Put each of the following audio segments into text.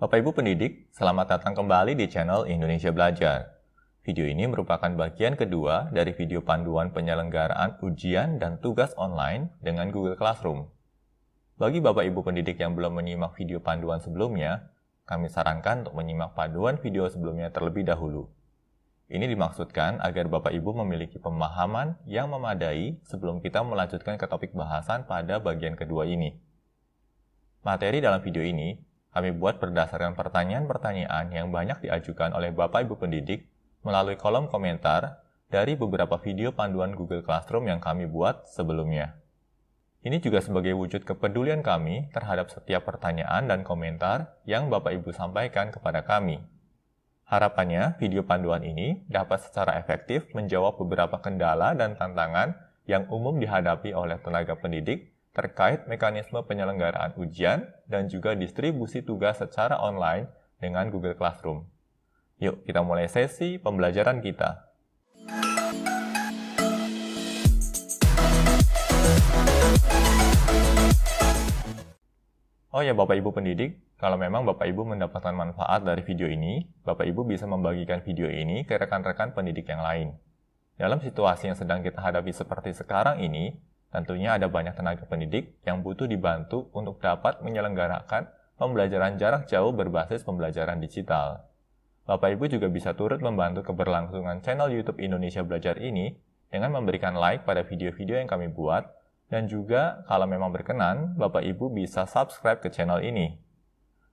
Bapak Ibu pendidik, selamat datang kembali di channel Indonesia Belajar. Video ini merupakan bagian kedua dari video panduan penyelenggaraan ujian dan tugas online dengan Google Classroom. Bagi Bapak Ibu pendidik yang belum menyimak video panduan sebelumnya, kami sarankan untuk menyimak panduan video sebelumnya terlebih dahulu. Ini dimaksudkan agar Bapak Ibu memiliki pemahaman yang memadai sebelum kita melanjutkan ke topik bahasan pada bagian kedua ini. Materi dalam video ini kami buat berdasarkan pertanyaan-pertanyaan yang banyak diajukan oleh Bapak Ibu pendidik melalui kolom komentar dari beberapa video panduan Google Classroom yang kami buat sebelumnya. Ini juga sebagai wujud kepedulian kami terhadap setiap pertanyaan dan komentar yang Bapak Ibu sampaikan kepada kami. Harapannya, video panduan ini dapat secara efektif menjawab beberapa kendala dan tantangan yang umum dihadapi oleh tenaga pendidik terkait mekanisme penyelenggaraan ujian dan juga distribusi tugas secara online dengan Google Classroom. Yuk, kita mulai sesi pembelajaran kita. Oh ya Bapak Ibu pendidik, kalau memang Bapak Ibu mendapatkan manfaat dari video ini, Bapak Ibu bisa membagikan video ini ke rekan-rekan pendidik yang lain. Dalam situasi yang sedang kita hadapi seperti sekarang ini, tentunya ada banyak tenaga pendidik yang butuh dibantu untuk dapat menyelenggarakan pembelajaran jarak jauh berbasis pembelajaran digital. Bapak Ibu juga bisa turut membantu keberlangsungan channel YouTube Indonesia Belajar ini dengan memberikan like pada video-video yang kami buat, dan juga kalau memang berkenan, Bapak Ibu bisa subscribe ke channel ini.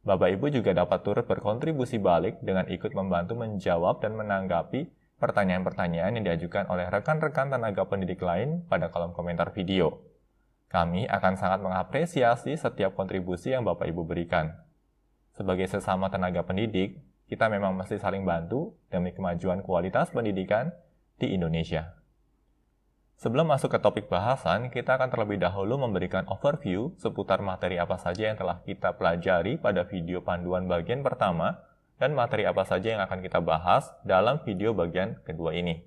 Bapak Ibu juga dapat turut berkontribusi balik dengan ikut membantu menjawab dan menanggapi pertanyaan-pertanyaan yang diajukan oleh rekan-rekan tenaga pendidik lain pada kolom komentar video. Kami akan sangat mengapresiasi setiap kontribusi yang Bapak Ibu berikan. Sebagai sesama tenaga pendidik, kita memang mesti saling bantu demi kemajuan kualitas pendidikan di Indonesia. Sebelum masuk ke topik bahasan, kita akan terlebih dahulu memberikan overview seputar materi apa saja yang telah kita pelajari pada video panduan bagian pertama dan materi apa saja yang akan kita bahas dalam video bagian kedua ini.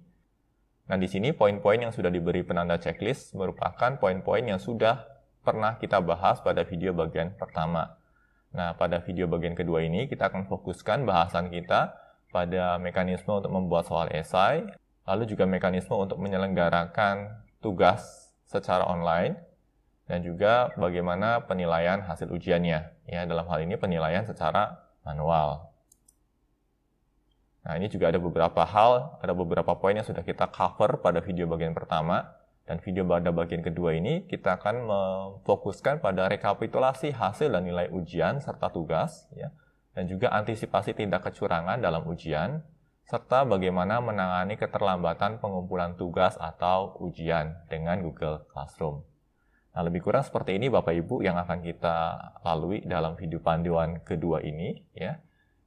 Nah, di sini poin-poin yang sudah diberi penanda checklist merupakan poin-poin yang sudah pernah kita bahas pada video bagian pertama. Nah, pada video bagian kedua ini kita akan fokuskan bahasan kita pada mekanisme untuk membuat soal esai, lalu juga mekanisme untuk menyelenggarakan tugas secara online, dan juga bagaimana penilaian hasil ujiannya. Ya, dalam hal ini penilaian secara manual. Nah, ini juga ada beberapa poin yang sudah kita cover pada video bagian pertama, dan video pada bagian kedua ini kita akan memfokuskan pada rekapitulasi hasil dan nilai ujian serta tugas, ya, dan juga antisipasi tindak kecurangan dalam ujian, serta bagaimana menangani keterlambatan pengumpulan tugas atau ujian dengan Google Classroom. Nah, lebih kurang seperti ini Bapak Ibu yang akan kita lalui dalam video panduan kedua ini, ya.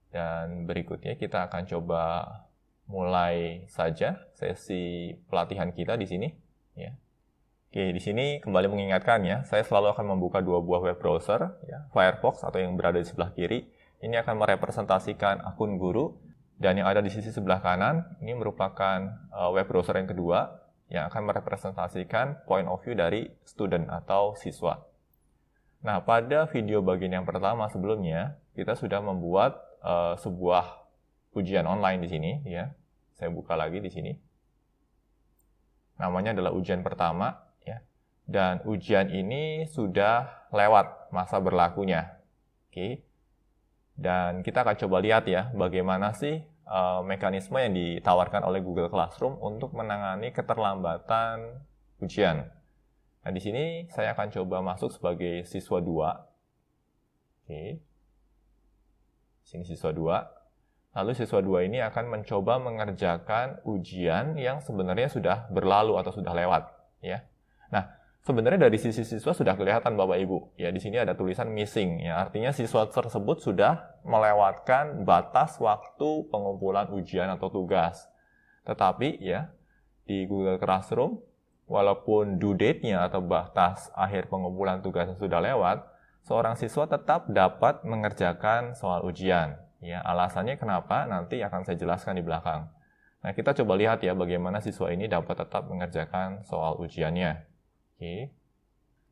Dan berikutnya kita akan coba mulai saja sesi pelatihan kita di sini, ya. Oke, di sini kembali mengingatkan ya, saya selalu akan membuka dua buah web browser, ya, Firefox atau yang berada di sebelah kiri. Ini akan merepresentasikan akun guru, dan yang ada di sisi sebelah kanan ini merupakan web browser yang kedua yang akan merepresentasikan point of view dari student atau siswa. Nah, pada video bagian yang pertama sebelumnya kita sudah membuat sebuah ujian online di sini, ya. Saya buka lagi di sini. Namanya adalah ujian pertama, ya. Dan ujian ini sudah lewat masa berlakunya. Oke. Dan kita akan coba lihat ya, bagaimana sih mekanisme yang ditawarkan oleh Google Classroom untuk menangani keterlambatan ujian. Nah, di sini saya akan coba masuk sebagai siswa 2. Oke. Sini siswa 2. Lalu siswa 2 ini akan mencoba mengerjakan ujian yang sebenarnya sudah berlalu atau sudah lewat, ya. Nah, sebenarnya dari sisi siswa sudah kelihatan Bapak Ibu, ya, di sini ada tulisan missing, ya, artinya siswa tersebut sudah melewatkan batas waktu pengumpulan ujian atau tugas. Tetapi ya, di Google Classroom, walaupun due date-nya atau batas akhir pengumpulan tugasnya sudah lewat, seorang siswa tetap dapat mengerjakan soal ujian. Ya, alasannya kenapa nanti akan saya jelaskan di belakang. Nah, kita coba lihat ya bagaimana siswa ini dapat tetap mengerjakan soal ujiannya. Oke.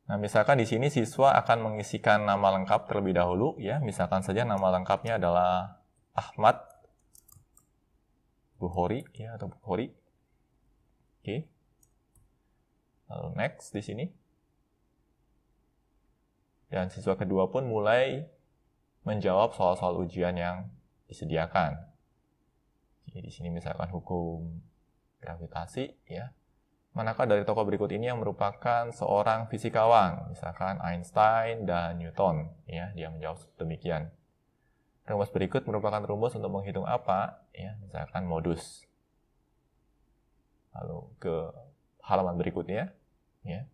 Nah, misalkan di sini siswa akan mengisikan nama lengkap terlebih dahulu, ya. Misalkan saja nama lengkapnya adalah Ahmad Bukhori, ya, atau Bukhori. Oke. Lalu next di sini. Dan siswa kedua pun mulai menjawab soal-soal ujian yang disediakan. Oke, di sini misalkan hukum gravitasi, ya. Manakah dari tokoh berikut ini yang merupakan seorang fisikawan? Misalkan Einstein dan Newton. Ya, dia menjawab demikian. Rumus berikut merupakan rumus untuk menghitung apa? Ya, misalkan modus. Lalu ke halaman berikutnya. Ya.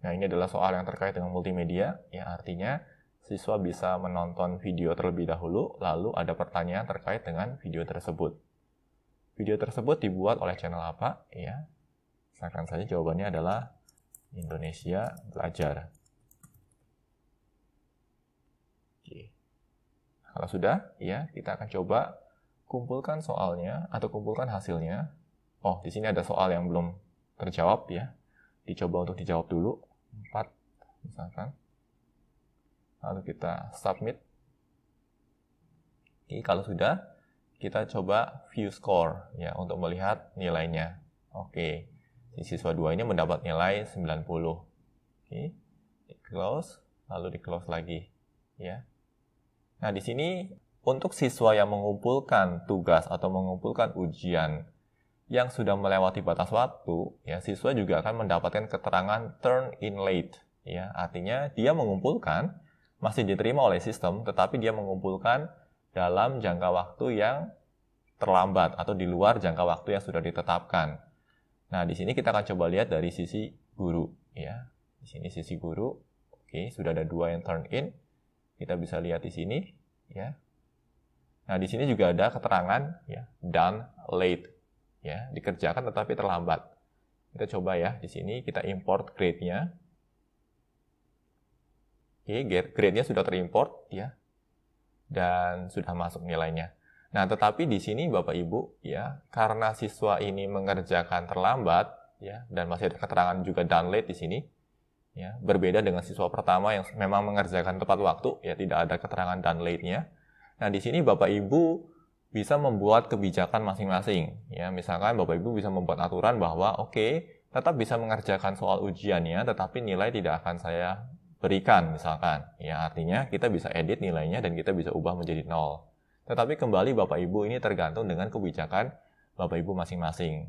Nah, ini adalah soal yang terkait dengan multimedia. Ya, artinya siswa bisa menonton video terlebih dahulu, lalu ada pertanyaan terkait dengan video tersebut. Video tersebut dibuat oleh channel apa? Ya. Misalkan saja jawabannya adalah Indonesia Belajar. Oke. Kalau sudah, ya, kita akan coba kumpulkan soalnya atau kumpulkan hasilnya. Oh, di sini ada soal yang belum terjawab, ya. Dicoba untuk dijawab dulu. 4, misalkan. Lalu kita submit. Oke, kalau sudah, kita coba view score, ya, untuk melihat nilainya. Oke. Si siswa 2 ini mendapat nilai 90. Oke, di close, lalu di close lagi, ya. Nah, di sini untuk siswa yang mengumpulkan tugas atau mengumpulkan ujian yang sudah melewati batas waktu, ya, siswa juga akan mendapatkan keterangan turn in late, ya. Artinya dia mengumpulkan, masih diterima oleh sistem, tetapi dia mengumpulkan dalam jangka waktu yang terlambat atau di luar jangka waktu yang sudah ditetapkan. Nah, di sini kita akan coba lihat dari sisi guru, ya. Di sini sisi guru. Oke, sudah ada 2 yang turn in. Kita bisa lihat di sini, ya. Nah, di sini juga ada keterangan, ya, done late, ya, dikerjakan tetapi terlambat. Kita coba, ya, di sini kita import grade-nya. Oke, grade-nya sudah terimport, ya. Dan sudah masuk nilainya. Nah, tetapi di sini Bapak Ibu, ya, karena siswa ini mengerjakan terlambat, ya, dan masih ada keterangan juga done late di sini, ya, berbeda dengan siswa pertama yang memang mengerjakan tepat waktu, ya, tidak ada keterangan done late-nya. Nah, di sini Bapak Ibu bisa membuat kebijakan masing-masing, ya. Misalkan Bapak Ibu bisa membuat aturan bahwa oke, tetap bisa mengerjakan soal ujiannya, tetapi nilai tidak akan saya berikan, misalkan. Ya, artinya kita bisa edit nilainya dan kita bisa ubah menjadi 0. Tetapi kembali Bapak Ibu ini tergantung dengan kebijakan Bapak Ibu masing-masing.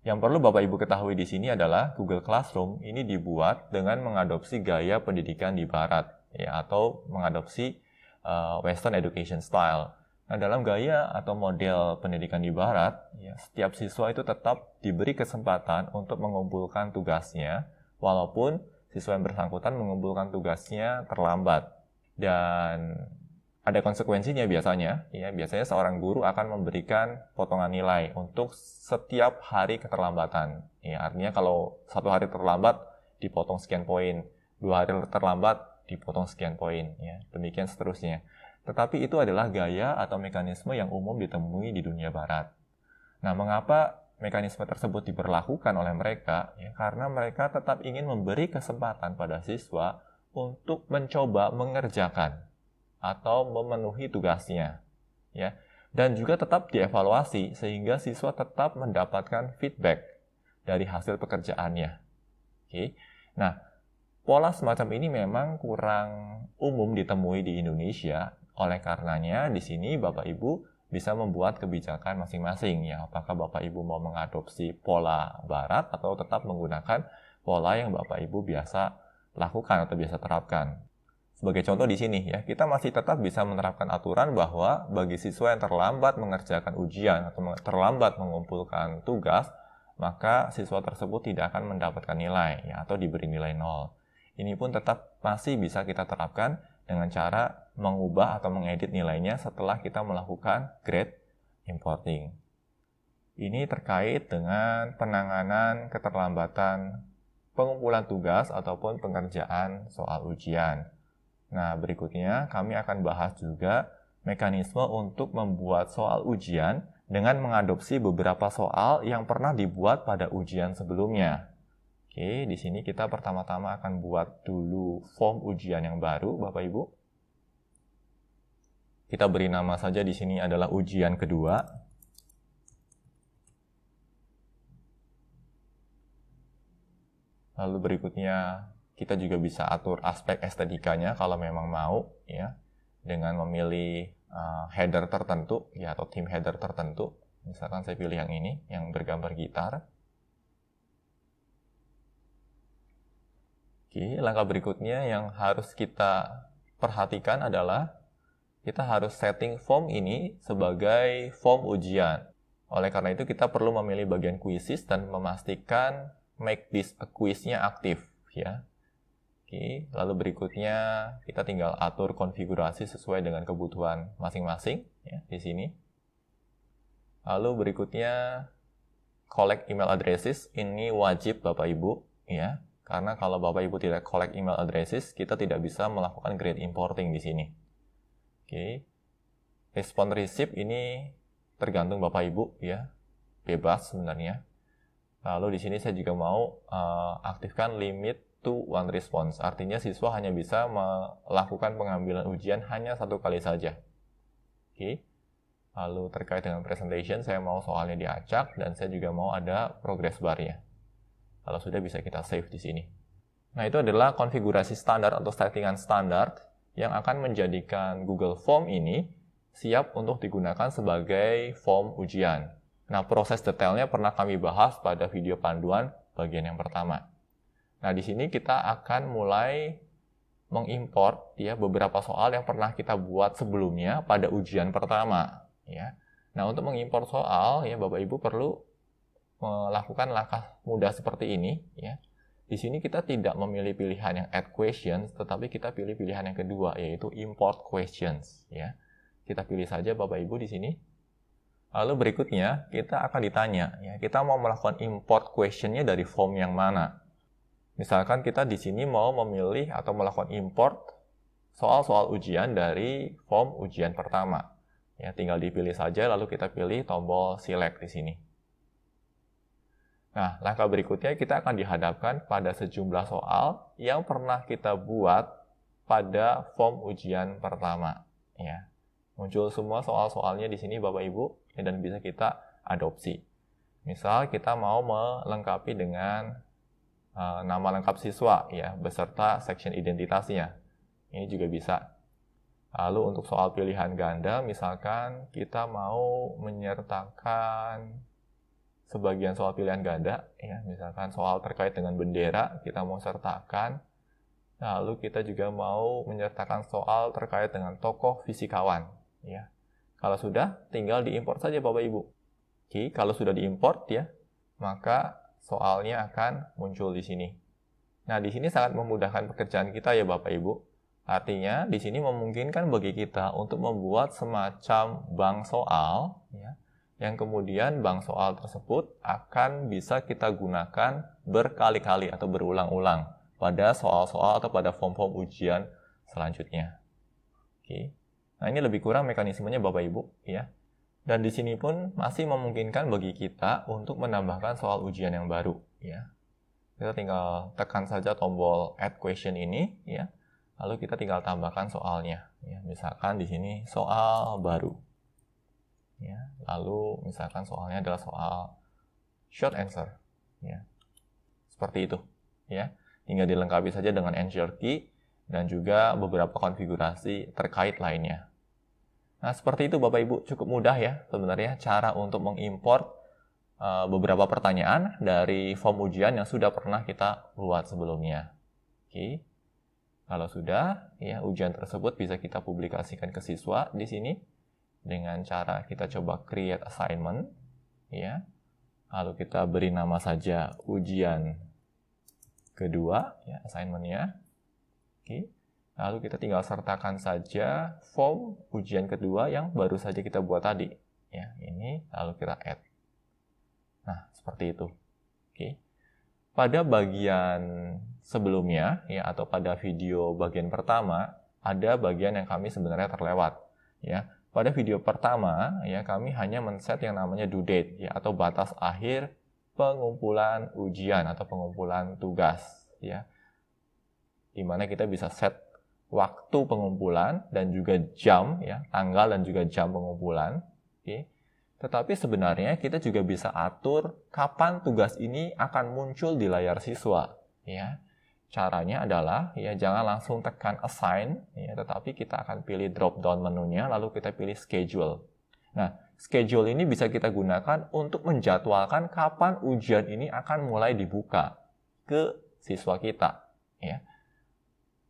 Yang perlu Bapak Ibu ketahui di sini adalah Google Classroom ini dibuat dengan mengadopsi gaya pendidikan di Barat, ya, atau mengadopsi Western Education Style. Nah, dalam gaya atau model pendidikan di Barat, ya, setiap siswa itu tetap diberi kesempatan untuk mengumpulkan tugasnya, walaupun siswa yang bersangkutan mengumpulkan tugasnya terlambat. Dan ada konsekuensinya biasanya, ya, biasanya seorang guru akan memberikan potongan nilai untuk setiap hari keterlambatan. Ya, artinya kalau 1 hari terlambat dipotong sekian poin, 2 hari terlambat dipotong sekian poin, ya, demikian seterusnya. Tetapi itu adalah gaya atau mekanisme yang umum ditemui di dunia Barat. Nah, mengapa mekanisme tersebut diberlakukan oleh mereka? Ya, karena mereka tetap ingin memberi kesempatan pada siswa untuk mencoba mengerjakan atau memenuhi tugasnya, ya, dan juga tetap dievaluasi sehingga siswa tetap mendapatkan feedback dari hasil pekerjaannya. Oke. Nah, pola semacam ini memang kurang umum ditemui di Indonesia. Oleh karenanya, di sini Bapak Ibu bisa membuat kebijakan masing-masing, ya. Apakah Bapak Ibu mau mengadopsi pola Barat atau tetap menggunakan pola yang Bapak Ibu biasa lakukan atau biasa terapkan. Sebagai contoh di sini, ya, kita masih tetap bisa menerapkan aturan bahwa bagi siswa yang terlambat mengerjakan ujian atau terlambat mengumpulkan tugas, maka siswa tersebut tidak akan mendapatkan nilai, ya, atau diberi nilai 0. Ini pun tetap masih bisa kita terapkan dengan cara mengubah atau mengedit nilainya setelah kita melakukan grade importing. Ini terkait dengan penanganan keterlambatan pengumpulan tugas ataupun pengerjaan soal ujian. Nah, berikutnya kami akan bahas juga mekanisme untuk membuat soal ujian dengan mengadopsi beberapa soal yang pernah dibuat pada ujian sebelumnya. Oke, di sini kita pertama-tama akan buat dulu form ujian yang baru, Bapak Ibu. Kita beri nama saja di sini adalah ujian kedua. Lalu berikutnya kita juga bisa atur aspek estetikanya kalau memang mau, ya, dengan memilih header tertentu, ya, atau theme header tertentu. Misalkan saya pilih yang ini, yang bergambar gitar. Oke, langkah berikutnya yang harus kita perhatikan adalah kita harus setting form ini sebagai form ujian. Oleh karena itu kita perlu memilih bagian quizzes dan memastikan make this a quiz-nya aktif, ya. Oke, lalu berikutnya kita tinggal atur konfigurasi sesuai dengan kebutuhan masing-masing, ya, di sini. Lalu berikutnya collect email addresses, ini wajib Bapak Ibu, ya. Karena kalau Bapak Ibu tidak collect email addresses, kita tidak bisa melakukan grade importing di sini. Oke. Respond receipt ini tergantung Bapak Ibu, ya. Bebas sebenarnya. Lalu di sini saya juga mau aktifkan limit to one response. Artinya siswa hanya bisa melakukan pengambilan ujian hanya 1 kali saja. Oke. Lalu terkait dengan presentation, saya mau soalnya diacak dan saya juga mau ada progress bar-nya. Kalau sudah bisa kita save di sini. Nah, itu adalah konfigurasi standar atau settingan standar yang akan menjadikan Google Form ini siap untuk digunakan sebagai form ujian. Nah, proses detailnya pernah kami bahas pada video panduan bagian yang pertama. Nah, di sini kita akan mulai mengimport, ya, beberapa soal yang pernah kita buat sebelumnya pada ujian pertama, ya. Nah, untuk mengimport soal, ya, Bapak Ibu perlu melakukan langkah mudah seperti ini, ya. Di sini kita tidak memilih pilihan yang add questions, tetapi kita pilih pilihan yang kedua, yaitu import questions, ya. Kita pilih saja Bapak Ibu di sini. Lalu berikutnya kita akan ditanya, ya, kita mau melakukan import question-nya dari form yang mana. Misalkan kita di sini mau memilih atau melakukan import soal-soal ujian dari form ujian pertama. Ya, tinggal dipilih saja lalu kita pilih tombol select di sini. Nah, langkah berikutnya kita akan dihadapkan pada sejumlah soal yang pernah kita buat pada form ujian pertama, ya. Muncul semua soal-soalnya di sini Bapak Ibu dan bisa kita adopsi. Misal kita mau melengkapi dengan nama lengkap siswa, ya, beserta section identitasnya. Ini juga bisa. Lalu untuk soal pilihan ganda, misalkan kita mau menyertakan sebagian soal pilihan ganda, ya, misalkan soal terkait dengan bendera, kita mau sertakan. Lalu kita juga mau menyertakan soal terkait dengan tokoh fisikawan, ya. Kalau sudah, tinggal diimport saja Bapak Ibu. Oke, kalau sudah diimport, ya, maka soalnya akan muncul di sini. Nah, di sini sangat memudahkan pekerjaan kita ya Bapak Ibu. Artinya, di sini memungkinkan bagi kita untuk membuat semacam bank soal, ya, yang kemudian bank soal tersebut akan bisa kita gunakan berkali-kali atau berulang-ulang pada soal-soal atau pada form-form ujian selanjutnya. Oke. Nah, ini lebih kurang mekanismenya Bapak Ibu, ya. Dan di sini pun masih memungkinkan bagi kita untuk menambahkan soal ujian yang baru, ya. Kita tinggal tekan saja tombol add question ini, ya. Lalu kita tinggal tambahkan soalnya, ya. Misalkan di sini soal baru, ya. Lalu misalkan soalnya adalah soal short answer, ya. Seperti itu, ya. Tinggal dilengkapi saja dengan ensure key dan juga beberapa konfigurasi terkait lainnya. Nah, seperti itu Bapak Ibu, cukup mudah ya sebenarnya cara untuk mengimport beberapa pertanyaan dari form ujian yang sudah pernah kita buat sebelumnya. Oke. Kalau sudah, ya, ujian tersebut bisa kita publikasikan ke siswa di sini dengan cara kita coba create assignment, ya. Lalu kita beri nama saja ujian kedua, ya, assignment-nya. Oke. Lalu kita tinggal sertakan saja form ujian kedua yang baru saja kita buat tadi, ya, ini lalu kita add. Nah, seperti itu. Oke. Pada bagian sebelumnya, ya, atau pada video bagian pertama, ada bagian yang kami sebenarnya terlewat, ya. Pada video pertama, ya, kami hanya men-set yang namanya due date, ya, atau batas akhir pengumpulan ujian atau pengumpulan tugas, ya. Di mana kita bisa set waktu pengumpulan dan juga jam, ya, tanggal dan juga jam pengumpulan. Oke. Tetapi sebenarnya kita juga bisa atur kapan tugas ini akan muncul di layar siswa, ya. Caranya adalah, ya, jangan langsung tekan assign, ya, tetapi kita akan pilih drop down menunya, lalu kita pilih schedule. Nah, schedule ini bisa kita gunakan untuk menjadwalkan kapan ujian ini akan mulai dibuka ke siswa kita, ya.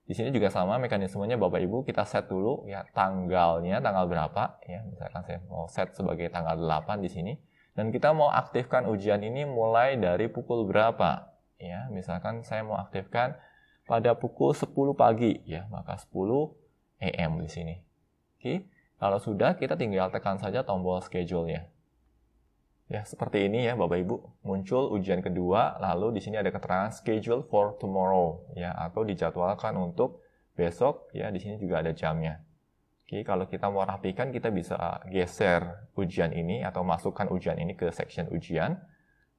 Di sini juga sama mekanismenya Bapak Ibu, kita set dulu, ya, tanggalnya tanggal berapa, ya. Misalkan saya mau set sebagai tanggal 8 di sini, dan kita mau aktifkan ujian ini mulai dari pukul berapa, ya. Misalkan saya mau aktifkan pada pukul 10 pagi, ya, maka 10 AM di sini. Oke. Kalau sudah, kita tinggal tekan saja tombol schedule-nya. Ya, seperti ini ya Bapak Ibu. Muncul ujian kedua, lalu di sini ada keterangan schedule for tomorrow, ya, atau dijadwalkan untuk besok, ya, di sini juga ada jamnya. Oke, kalau kita mau rapikan, kita bisa geser ujian ini atau masukkan ujian ini ke section ujian.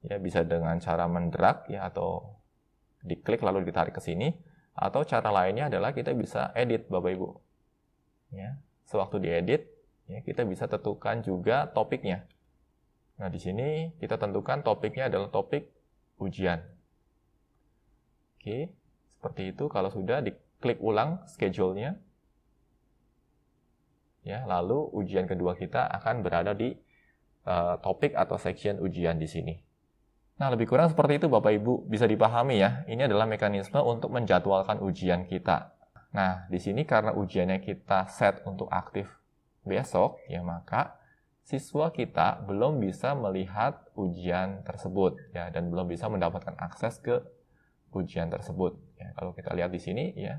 Ya, bisa dengan cara mendrag, ya, atau diklik lalu ditarik ke sini, atau cara lainnya adalah kita bisa edit Bapak Ibu. Ya. Sewaktu diedit, ya, kita bisa tentukan juga topiknya. Nah, di sini kita tentukan topiknya adalah topik ujian. Oke, seperti itu. Kalau sudah, diklik ulang schedule-nya. Ya, lalu ujian kedua kita akan berada di topik atau section ujian di sini. Nah, lebih kurang seperti itu Bapak Ibu. Bisa dipahami ya, ini adalah mekanisme untuk menjadwalkan ujian kita. Nah, di sini karena ujiannya kita set untuk aktif besok, ya, maka siswa kita belum bisa melihat ujian tersebut, ya, dan belum bisa mendapatkan akses ke ujian tersebut. Ya, kalau kita lihat di sini, ya,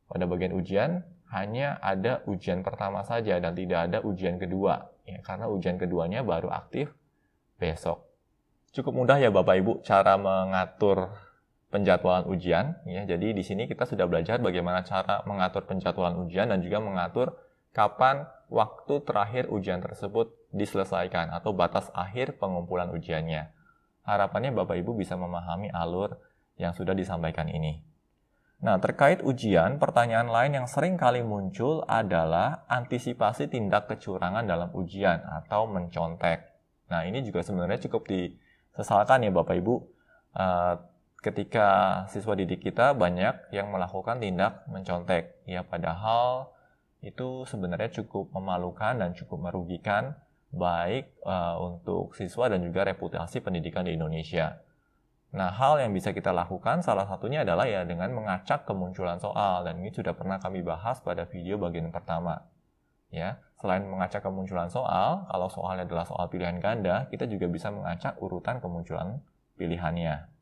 pada bagian ujian hanya ada ujian pertama saja dan tidak ada ujian kedua, ya, karena ujian keduanya baru aktif besok. Cukup mudah ya Bapak Ibu cara mengatur penjadwalan ujian, ya. Jadi di sini kita sudah belajar bagaimana cara mengatur penjadwalan ujian dan juga mengatur kapan waktu terakhir ujian tersebut diselesaikan atau batas akhir pengumpulan ujiannya. Harapannya Bapak Ibu bisa memahami alur yang sudah disampaikan ini. Nah, terkait ujian, pertanyaan lain yang sering kali muncul adalah antisipasi tindak kecurangan dalam ujian atau mencontek. Nah, ini juga sebenarnya cukup disesalkan ya Bapak Ibu. Ketika siswa didik kita banyak yang melakukan tindak mencontek, ya, padahal itu sebenarnya cukup memalukan dan cukup merugikan baik untuk siswa dan juga reputasi pendidikan di Indonesia. Nah, hal yang bisa kita lakukan salah satunya adalah ya dengan mengacak kemunculan soal, dan ini sudah pernah kami bahas pada video bagian pertama. Ya, selain mengacak kemunculan soal, kalau soalnya adalah soal pilihan ganda, kita juga bisa mengacak urutan kemunculan pilihannya.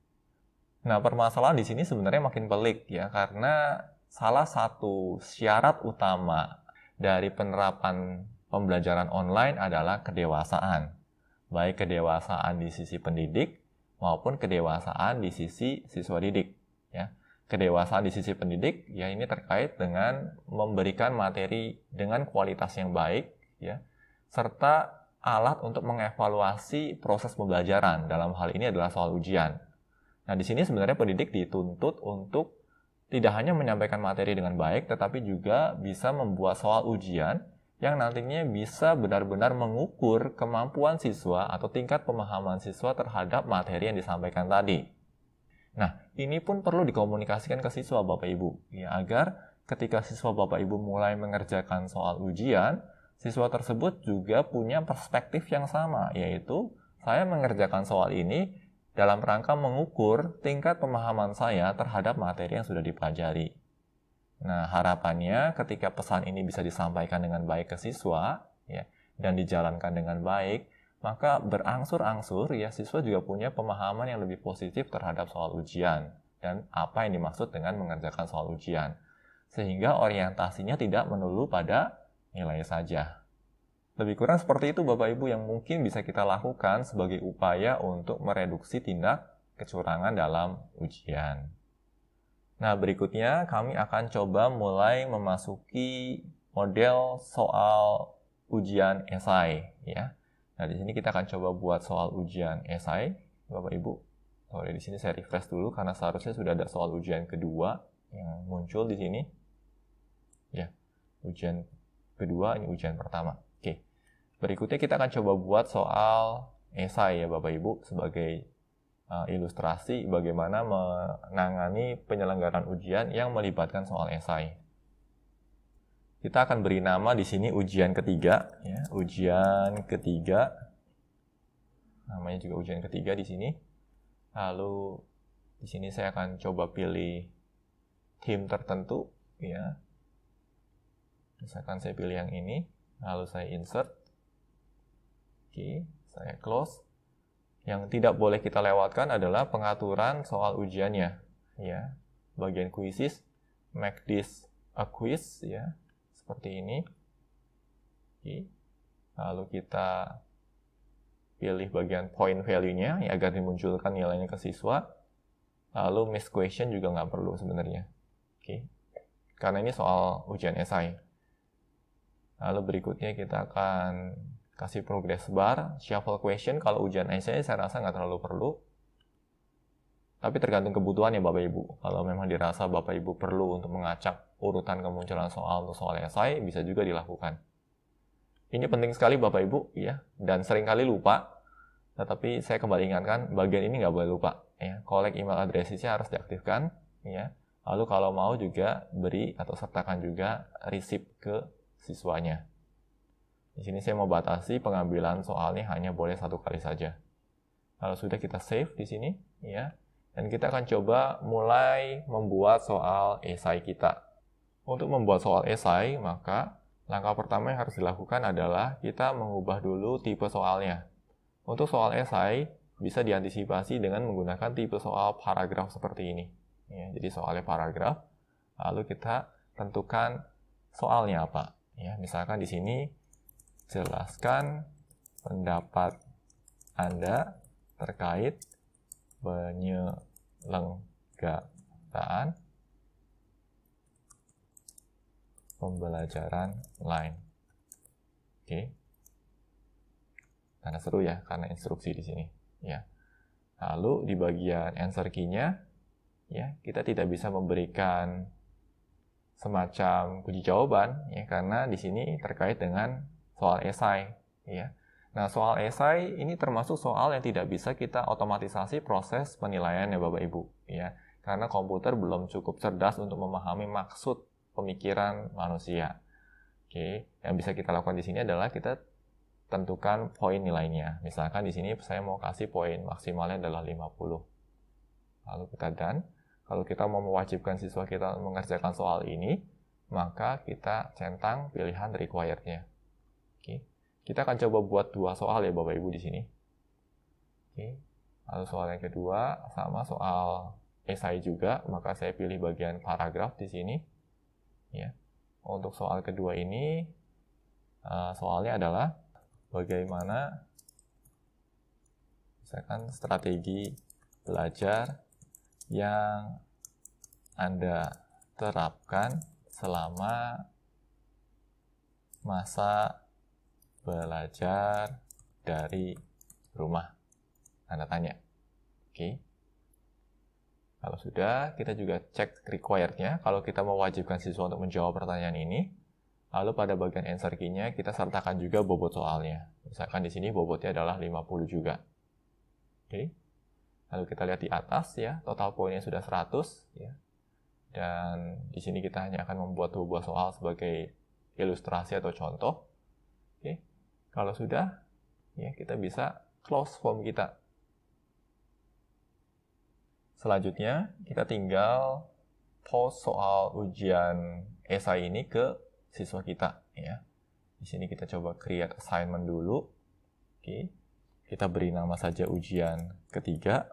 Nah, permasalahan di sini sebenarnya makin pelik ya, karena salah satu syarat utama dari penerapan pembelajaran online adalah kedewasaan. Baik kedewasaan di sisi pendidik maupun kedewasaan di sisi siswa didik, ya. Kedewasaan di sisi pendidik ya ini terkait dengan memberikan materi dengan kualitas yang baik, ya, serta alat untuk mengevaluasi proses pembelajaran. Dalam hal ini adalah soal ujian. Nah, di sini sebenarnya pendidik dituntut untuk tidak hanya menyampaikan materi dengan baik, tetapi juga bisa membuat soal ujian yang nantinya bisa benar-benar mengukur kemampuan siswa atau tingkat pemahaman siswa terhadap materi yang disampaikan tadi. Nah, ini pun perlu dikomunikasikan ke siswa Bapak Ibu, ya, agar ketika siswa Bapak Ibu mulai mengerjakan soal ujian, siswa tersebut juga punya perspektif yang sama, yaitu saya mengerjakan soal ini dalam rangka mengukur tingkat pemahaman saya terhadap materi yang sudah dipelajari. Nah, harapannya ketika pesan ini bisa disampaikan dengan baik ke siswa, ya, dan dijalankan dengan baik, maka berangsur-angsur ya siswa juga punya pemahaman yang lebih positif terhadap soal ujian dan apa yang dimaksud dengan mengerjakan soal ujian. Sehingga orientasinya tidak melulu pada nilai saja. Lebih kurang seperti itu Bapak Ibu yang mungkin bisa kita lakukan sebagai upaya untuk mereduksi tindak kecurangan dalam ujian. Nah, berikutnya kami akan coba mulai memasuki model soal ujian esai, ya. Nah, di sini kita akan coba buat soal ujian esai. Bapak Ibu. Sorry, di sini saya refresh dulu karena seharusnya sudah ada soal ujian kedua yang muncul di sini. Ya, ujian kedua, ini ujian pertama. Oke. Berikutnya kita akan coba buat soal esai ya Bapak Ibu sebagai ilustrasi bagaimana menangani penyelenggaraan ujian yang melibatkan soal esai. Kita akan beri nama di sini ujian ketiga, ya, ujian ketiga. Namanya juga ujian ketiga di sini. Lalu di sini saya akan coba pilih theme tertentu, ya. Misalkan saya pilih yang ini, lalu saya insert. Oke, saya close. Yang tidak boleh kita lewatkan adalah pengaturan soal ujiannya, ya. Bagian quizzes, make this a quiz, ya. Seperti ini. Oke. Lalu kita pilih bagian point value-nya ya, agar dimunculkan nilainya ke siswa. Lalu miss question juga nggak perlu sebenarnya. Oke. Karena ini soal ujian esai. Lalu berikutnya kita akan kasih progress bar, shuffle question. Kalau ujian esai saya rasa nggak terlalu perlu. Tapi tergantung kebutuhan ya Bapak Ibu. Kalau memang dirasa Bapak Ibu perlu untuk mengacak urutan kemunculan soal untuk soal esai, bisa juga dilakukan. Ini penting sekali Bapak Ibu, ya, dan seringkali lupa. Tetapi saya kembali ingatkan, bagian ini nggak boleh lupa. Ya. Collect email address-nya harus diaktifkan. Ya. Lalu kalau mau juga beri atau sertakan juga receipt ke siswanya. Di sini saya mau batasi pengambilan soalnya hanya boleh 1 kali saja. Kalau sudah kita save di sini, ya. Dan kita akan coba mulai membuat soal esai kita. Untuk membuat soal esai, maka langkah pertama yang harus dilakukan adalah kita mengubah dulu tipe soalnya. Untuk soal esai, bisa diantisipasi dengan menggunakan tipe soal paragraf seperti ini. Ya, jadi soalnya paragraf, lalu kita tentukan soalnya apa. Ya, misalkan di sini, jelaskan pendapat Anda terkait penyelenggaraan pembelajaran online. Oke. Karena seru ya, karena instruksi di sini. Ya. Lalu di bagian answer key-nya, ya, kita tidak bisa memberikan semacam kunci jawaban, ya, karena di sini terkait dengan soal esai. Ya. Nah, soal esai ini termasuk soal yang tidak bisa kita otomatisasi proses penilaian ya Bapak Ibu. Ya. Karena komputer belum cukup cerdas untuk memahami maksud pemikiran manusia. Oke, yang bisa kita lakukan di sini adalah kita tentukan poin nilainya. Misalkan di sini saya mau kasih poin maksimalnya adalah 50. Lalu kita done. Kalau kita mau mewajibkan siswa kita mengerjakan soal ini, maka kita centang pilihan required-nya. Oke. Kita akan coba buat 2 soal ya Bapak Ibu di sini. Oke. Lalu soal yang kedua sama soal esai juga, maka saya pilih bagian paragraf di sini. Ya. Untuk soal kedua ini, soalnya adalah bagaimana misalkan strategi belajar yang Anda terapkan selama masa belajar dari rumah. Tanda tanya. Oke. Kalau sudah, kita juga cek required-nya. Kalau kita mewajibkan siswa untuk menjawab pertanyaan ini, lalu pada bagian answer key-nya kita sertakan juga bobot soalnya. Misalkan di sini bobotnya adalah 50 juga. Oke. Lalu kita lihat di atas ya, total poinnya sudah 100 ya. Dan di sini kita hanya akan membuat 2 buah soal sebagai ilustrasi atau contoh. Oke. Kalau sudah, ya kita bisa close form kita. Selanjutnya, kita tinggal post soal ujian esai ini ke siswa kita. Ya. Di sini kita coba create assignment dulu. Oke. Kita beri nama saja ujian ketiga.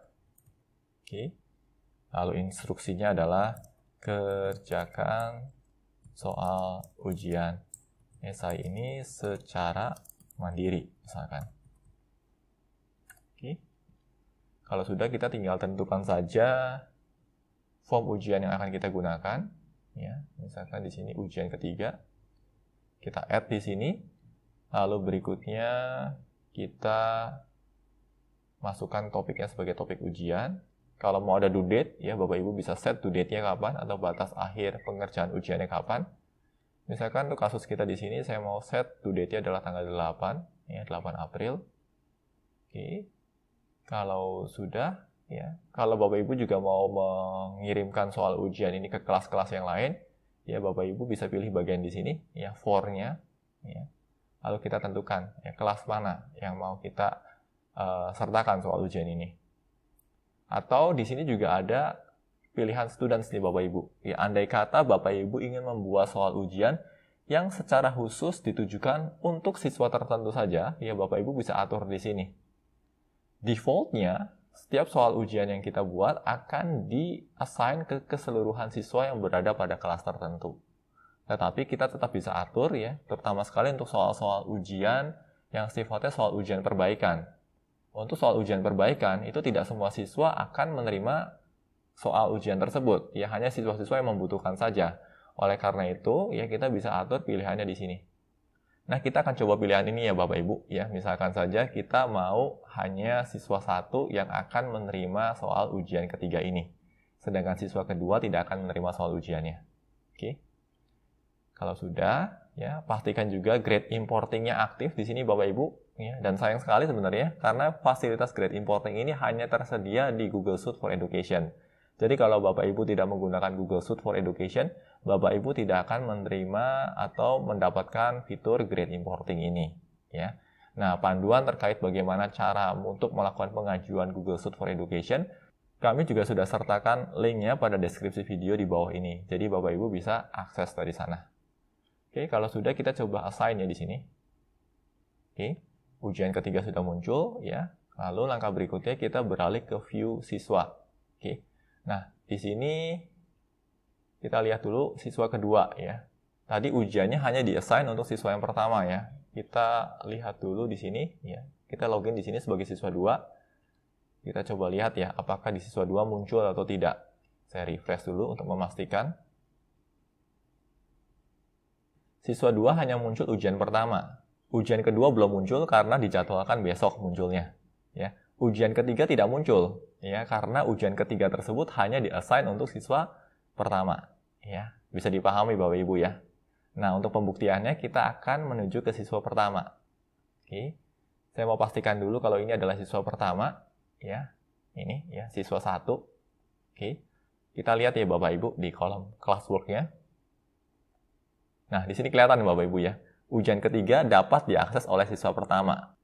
Oke. Lalu instruksinya adalah kerjakan soal ujian esai ini secara mandiri, misalkan. Oke. Kalau sudah, kita tinggal tentukan saja form ujian yang akan kita gunakan. Ya, misalkan di sini ujian ketiga. Kita add di sini. Lalu berikutnya kita masukkan topiknya sebagai topik ujian. Kalau mau ada due date, ya Bapak Ibu bisa set due date-nya kapan atau batas akhir pengerjaan ujiannya kapan. Misalkan untuk kasus kita di sini saya mau set due date-nya adalah tanggal 8, ya 8 April. Oke. Kalau sudah, ya, kalau Bapak Ibu juga mau mengirimkan soal ujian ini ke kelas-kelas yang lain, ya Bapak Ibu bisa pilih bagian di sini, ya for-nya, ya. Lalu kita tentukan ya kelas mana yang mau kita sertakan soal ujian ini. Atau di sini juga ada pilihan students nih Bapak Ibu. Ya, andai kata Bapak Ibu ingin membuat soal ujian yang secara khusus ditujukan untuk siswa tertentu saja, ya Bapak Ibu bisa atur di sini. Default-nya, setiap soal ujian yang kita buat akan di-assign ke keseluruhan siswa yang berada pada kelas tertentu. Tetapi kita tetap bisa atur ya, terutama sekali untuk soal-soal ujian yang sifatnya soal ujian perbaikan. Untuk soal ujian perbaikan, itu tidak semua siswa akan menerima soal ujian tersebut. Ya, hanya siswa-siswa yang membutuhkan saja. Oleh karena itu, ya kita bisa atur pilihannya di sini. Nah, kita akan coba pilihan ini ya Bapak Ibu. Ya, misalkan saja kita mau hanya siswa 1 yang akan menerima soal ujian ketiga ini. Sedangkan siswa kedua tidak akan menerima soal ujiannya. Oke. Kalau sudah, ya pastikan juga grade importing-nya aktif di sini Bapak Ibu. Ya, dan sayang sekali sebenarnya karena fasilitas grade importing ini hanya tersedia di Google Suite for Education. Jadi kalau Bapak Ibu tidak menggunakan Google Suite for Education, Bapak Ibu tidak akan menerima atau mendapatkan fitur grade importing ini. Ya. Nah, panduan terkait bagaimana cara untuk melakukan pengajuan Google Suite for Education, kami juga sudah sertakan linknya pada deskripsi video di bawah ini. Jadi Bapak Ibu bisa akses dari sana. Oke, kalau sudah kita coba assign ya di sini. Oke, ujian ketiga sudah muncul ya. Lalu langkah berikutnya kita beralih ke view siswa. Oke. Nah, di sini kita lihat dulu siswa kedua ya. Tadi ujiannya hanya di-assign untuk siswa yang pertama ya. Kita lihat dulu di sini ya. Kita login di sini sebagai siswa 2. Kita coba lihat ya apakah di siswa 2 muncul atau tidak. Saya refresh dulu untuk memastikan. Siswa 2 hanya muncul ujian pertama. Ujian kedua belum muncul karena dijadwalkan besok munculnya. Ya. Ujian ketiga tidak muncul, ya, karena ujian ketiga tersebut hanya di-assign untuk siswa pertama. Ya. Bisa dipahami Bapak Ibu ya. Nah, untuk pembuktiannya kita akan menuju ke siswa pertama. Oke. Saya mau pastikan dulu kalau ini adalah siswa pertama. Ya. Ini ya, siswa 1. Oke. Kita lihat ya Bapak Ibu di kolom classwork-nya. Nah, di sini kelihatan Bapak Ibu ya, ujian ketiga dapat diakses oleh siswa pertama.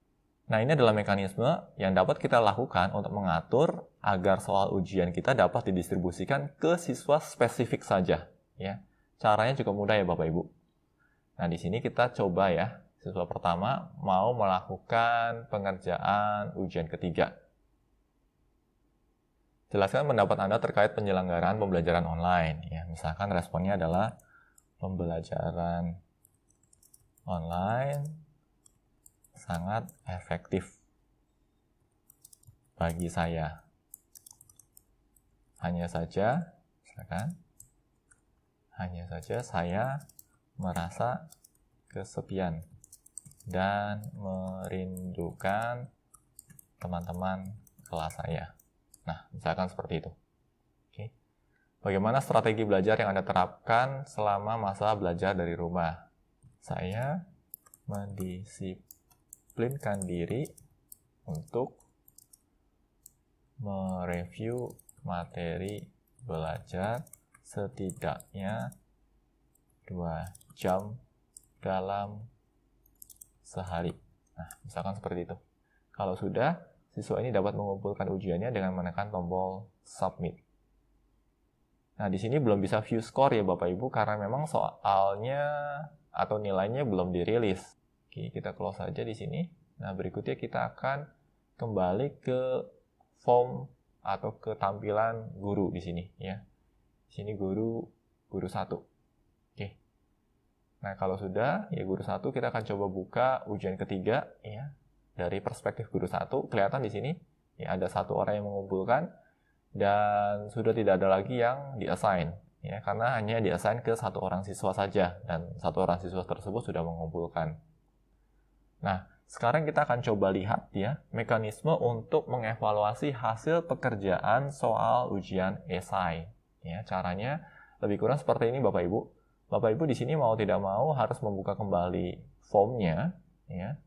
Nah, ini adalah mekanisme yang dapat kita lakukan untuk mengatur agar soal ujian kita dapat didistribusikan ke siswa spesifik saja. Ya. Caranya cukup mudah ya Bapak Ibu. Nah, di sini kita coba ya, siswa pertama mau melakukan pengerjaan ujian ketiga. Jelaskan pendapat Anda terkait penyelenggaraan pembelajaran online. Ya, misalkan responnya adalah pembelajaran online sangat efektif bagi saya. Hanya saja, misalkan, hanya saja saya merasa kesepian dan merindukan teman-teman kelas saya. Nah, misalkan seperti itu. Bagaimana strategi belajar yang Anda terapkan selama masa belajar dari rumah? Saya mendisiplinkan diri untuk mereview materi belajar setidaknya 2 jam dalam sehari. Nah, misalkan seperti itu. Kalau sudah, siswa ini dapat mengumpulkan ujiannya dengan menekan tombol submit. Nah, di sini belum bisa view score ya Bapak Ibu karena memang soalnya atau nilainya belum dirilis. Oke, kita close saja di sini. Nah, berikutnya kita akan kembali ke form atau ke tampilan guru di sini ya. Di sini guru 1. Oke. Nah, kalau sudah ya guru 1 kita akan coba buka ujian ketiga ya. Dari perspektif guru 1 kelihatan di sini ya ada 1 orang yang mengumpulkan dan sudah tidak ada lagi yang di-assign ya karena hanya di-assign ke 1 orang siswa saja dan 1 orang siswa tersebut sudah mengumpulkan. Nah, sekarang kita akan coba lihat ya mekanisme untuk mengevaluasi hasil pekerjaan soal ujian esai. Ya, caranya lebih kurang seperti ini Bapak Ibu. Bapak Ibu di sini mau tidak mau harus membuka kembali formnya ya.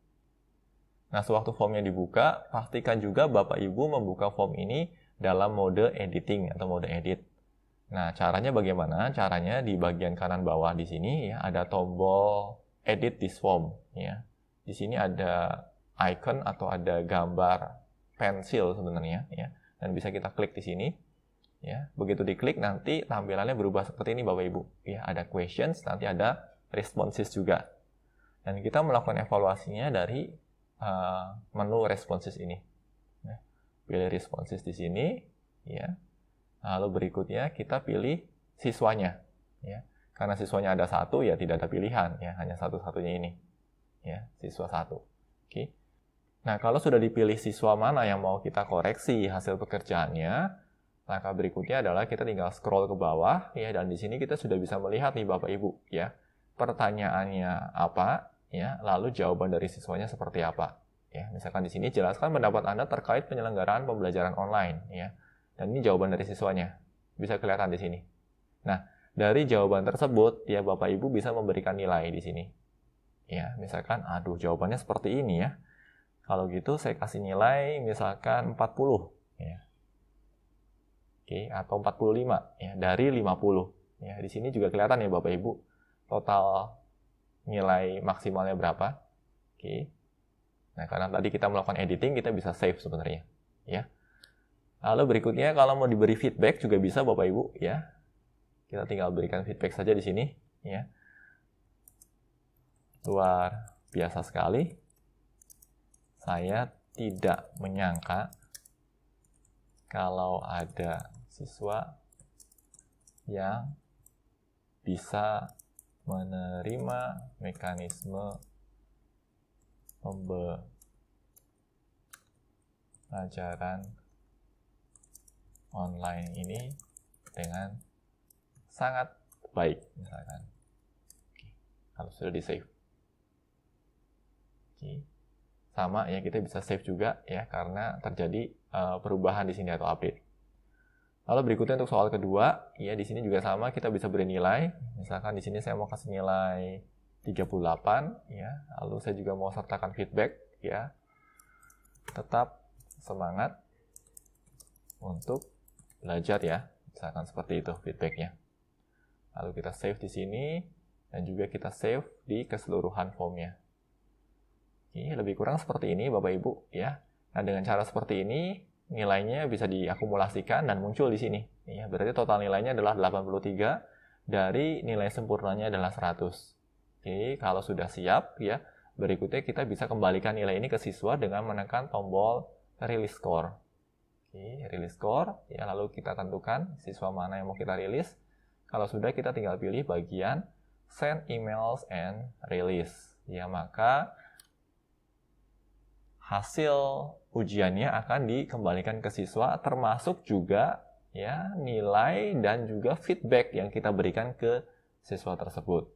Nah, sewaktu formnya dibuka, pastikan juga Bapak Ibu membuka form ini dalam mode editing atau mode edit. Nah, caranya bagaimana? Caranya di bagian kanan bawah di sini ya ada tombol edit this form ya. Di sini ada icon atau ada gambar pensil sebenarnya ya, dan bisa kita klik di sini ya. Begitu diklik nanti tampilannya berubah seperti ini Bapak Ibu ya, ada questions, nanti ada responses juga, dan kita melakukan evaluasinya dari menu responses ini ya. Pilih responses di sini ya, lalu berikutnya kita pilih siswanya ya, karena siswanya ada satu ya tidak ada pilihan ya, hanya satu-satunya ini ya, siswa 1. Oke. Nah, kalau sudah dipilih siswa mana yang mau kita koreksi hasil pekerjaannya, langkah berikutnya adalah kita tinggal scroll ke bawah ya, dan di sini kita sudah bisa melihat nih Bapak Ibu ya, pertanyaannya apa ya, lalu jawaban dari siswanya seperti apa ya. Misalkan di sini jelaskan pendapat Anda terkait penyelenggaraan pembelajaran online ya, dan ini jawaban dari siswanya bisa kelihatan di sini. Nah, dari jawaban tersebut ya Bapak Ibu bisa memberikan nilai di sini ya. Misalkan aduh jawabannya seperti ini ya, kalau gitu saya kasih nilai misalkan 40 ya. Oke, atau 45 ya dari 50 ya. Di sini juga kelihatan ya Bapak Ibu total nilai maksimalnya berapa. Oke. Nah, karena tadi kita melakukan editing, kita bisa save sebenarnya ya. Lalu berikutnya kalau mau diberi feedback juga bisa Bapak Ibu ya. Kita tinggal berikan feedback saja di sini ya. Luar biasa sekali. Saya tidak menyangka kalau ada siswa yang bisa menerima mekanisme pembelajaran online ini dengan sangat baik misalkan. Oke. Kalau sudah di save. Oke. Sama ya, kita bisa save juga ya karena terjadi perubahan di sini atau update. Lalu berikutnya untuk soal kedua, ya di sini juga sama, kita bisa beri nilai. Misalkan di sini saya mau kasih nilai 38 ya. Lalu saya juga mau sertakan feedback ya. Tetap semangat untuk belajar ya. Misalkan seperti itu feedbacknya. Lalu kita save di sini dan juga kita save di keseluruhan formnya. Oke, lebih kurang seperti ini Bapak Ibu ya. Nah, dengan cara seperti ini nilainya bisa diakumulasikan dan muncul di sini. Ya, berarti total nilainya adalah 83 dari nilai sempurnanya adalah 100. Oke, kalau sudah siap ya, berikutnya kita bisa kembalikan nilai ini ke siswa dengan menekan tombol release score. Oke, release score ya, lalu kita tentukan siswa mana yang mau kita rilis. Kalau sudah, kita tinggal pilih bagian send emails and release. Ya, maka hasil ujiannya akan dikembalikan ke siswa, termasuk juga ya nilai dan juga feedback yang kita berikan ke siswa tersebut.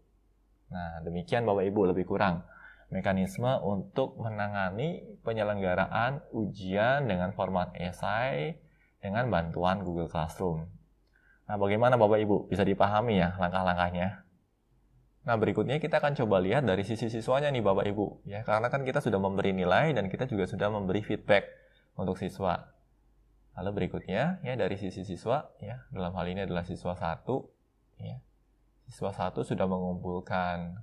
Nah, demikian Bapak Ibu lebih kurang mekanisme untuk menangani penyelenggaraan ujian dengan format esai dengan bantuan Google Classroom. Nah, bagaimana Bapak Ibu? Bisa dipahami ya langkah-langkahnya? Nah, berikutnya kita akan coba lihat dari sisi siswanya nih Bapak Ibu. Ya, karena kan kita sudah memberi nilai dan kita juga sudah memberi feedback untuk siswa. Lalu berikutnya ya dari sisi siswa ya, dalam hal ini adalah siswa 1 ya. Siswa 1 sudah mengumpulkan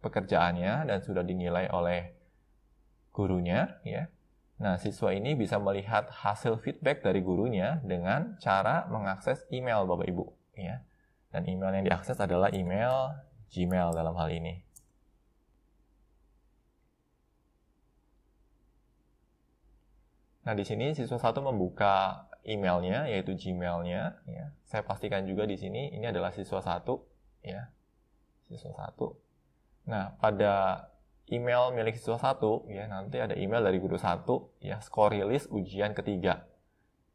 pekerjaannya dan sudah dinilai oleh gurunya ya. Nah, siswa ini bisa melihat hasil feedback dari gurunya dengan cara mengakses email Bapak Ibu ya. Dan email yang diakses adalah email Gmail dalam hal ini. Nah, di sini siswa 1 membuka emailnya, yaitu Gmail-nya. Ya. Saya pastikan juga di sini, ini adalah siswa 1. Ya. Siswa 1. Nah, pada email milik siswa 1, ya, nanti ada email dari guru 1, ya, skor rilis ujian ketiga.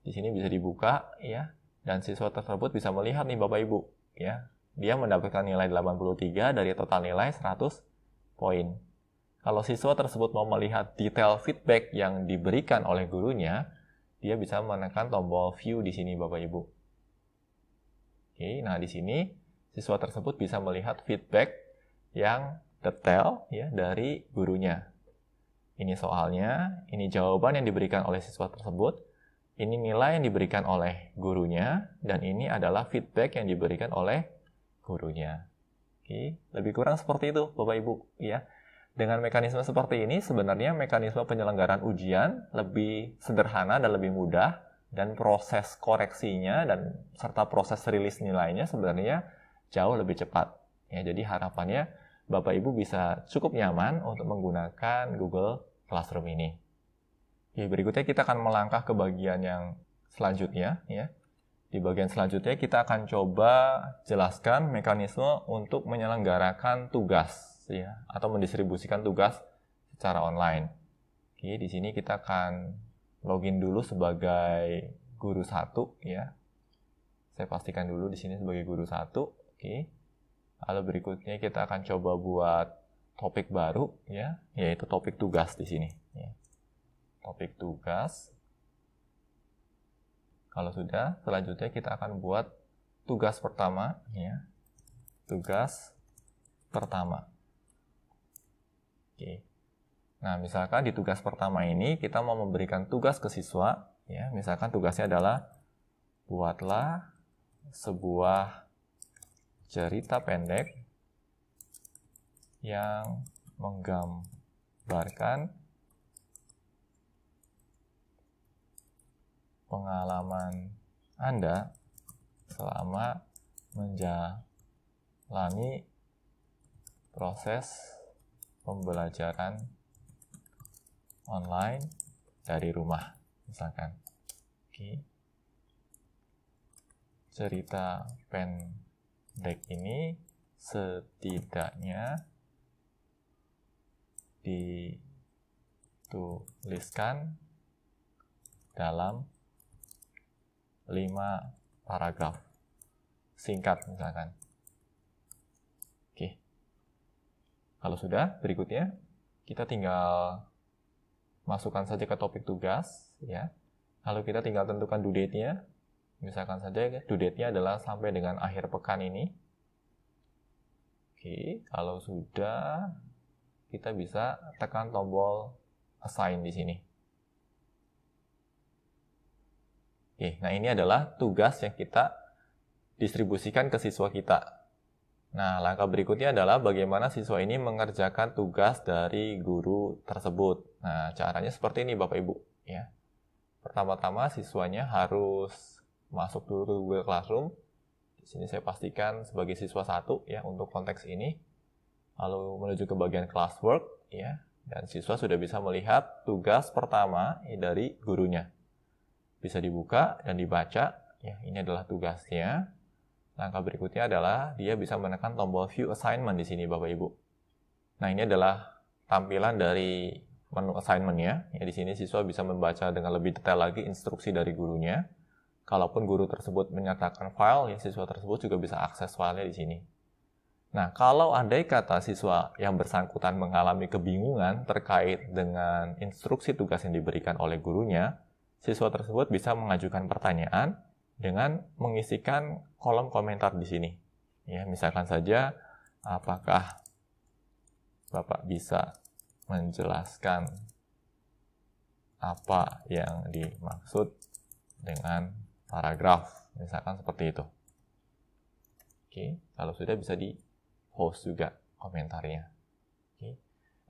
Di sini bisa dibuka, ya, dan siswa tersebut bisa melihat nih Bapak Ibu, ya. Dia mendapatkan nilai 83 dari total nilai 100 poin. Kalau siswa tersebut mau melihat detail feedback yang diberikan oleh gurunya, dia bisa menekan tombol view di sini Bapak Ibu. Oke, nah di sini siswa tersebut bisa melihat feedback yang detail ya dari gurunya. Ini soalnya, ini jawaban yang diberikan oleh siswa tersebut, ini nilai yang diberikan oleh gurunya, dan ini adalah feedback yang diberikan oleh gurunya. Oke, lebih kurang seperti itu Bapak Ibu ya. Dengan mekanisme seperti ini sebenarnya mekanisme penyelenggaraan ujian lebih sederhana dan lebih mudah, dan proses koreksinya dan serta proses rilis nilainya sebenarnya jauh lebih cepat. Ya, jadi harapannya Bapak Ibu bisa cukup nyaman untuk menggunakan Google Classroom ini. Oke, berikutnya kita akan melangkah ke bagian yang selanjutnya. Ya. Di bagian selanjutnya kita akan coba jelaskan mekanisme untuk menyelenggarakan tugas ya, atau mendistribusikan tugas secara online. Oke, di sini kita akan login dulu sebagai guru 1 ya. Saya pastikan dulu di sini sebagai guru 1. Oke. Lalu berikutnya kita akan coba buat topik baru ya, yaitu topik tugas di sini ya. Topik tugas. Kalau sudah, selanjutnya kita akan buat tugas pertama ya. Tugas pertama. Oke. Nah, misalkan di tugas pertama ini kita mau memberikan tugas ke siswa ya. Misalkan tugasnya adalah buatlah sebuah cerita pendek yang menggambarkan pengalaman Anda selama menjalani proses pembelajaran online dari rumah, misalkan. Oke. Cerita pendek ini setidaknya dituliskan dalam 5 paragraf singkat misalkan. Oke. Kalau sudah, berikutnya kita tinggal masukkan saja ke topik tugas ya. Lalu kita tinggal tentukan due date-nya. Misalkan saja due date-nya adalah sampai dengan akhir pekan ini. Oke, kalau sudah kita bisa tekan tombol assign di sini. Oke, nah ini adalah tugas yang kita distribusikan ke siswa kita. Nah, langkah berikutnya adalah bagaimana siswa ini mengerjakan tugas dari guru tersebut. Nah, caranya seperti ini Bapak Ibu. Ya. Pertama-tama siswanya harus masuk dulu ke Google Classroom. Di sini saya pastikan sebagai siswa 1 ya untuk konteks ini. Lalu menuju ke bagian classwork ya. Dan siswa sudah bisa melihat tugas pertama dari gurunya. Bisa dibuka dan dibaca, ya ini adalah tugasnya. Langkah berikutnya adalah dia bisa menekan tombol view assignment di sini Bapak Ibu. Nah, ini adalah tampilan dari menu assignment-nya. Ya, di sini siswa bisa membaca dengan lebih detail lagi instruksi dari gurunya. Kalaupun guru tersebut menyertakan file, ya siswa tersebut juga bisa akses filenya di sini. Nah, kalau andai kata siswa yang bersangkutan mengalami kebingungan terkait dengan instruksi tugas yang diberikan oleh gurunya, siswa tersebut bisa mengajukan pertanyaan dengan mengisikan kolom komentar di sini. Ya, misalkan saja, apakah Bapak bisa menjelaskan apa yang dimaksud dengan paragraf, misalkan seperti itu. Oke, kalau sudah bisa di-post juga komentarnya. Oke.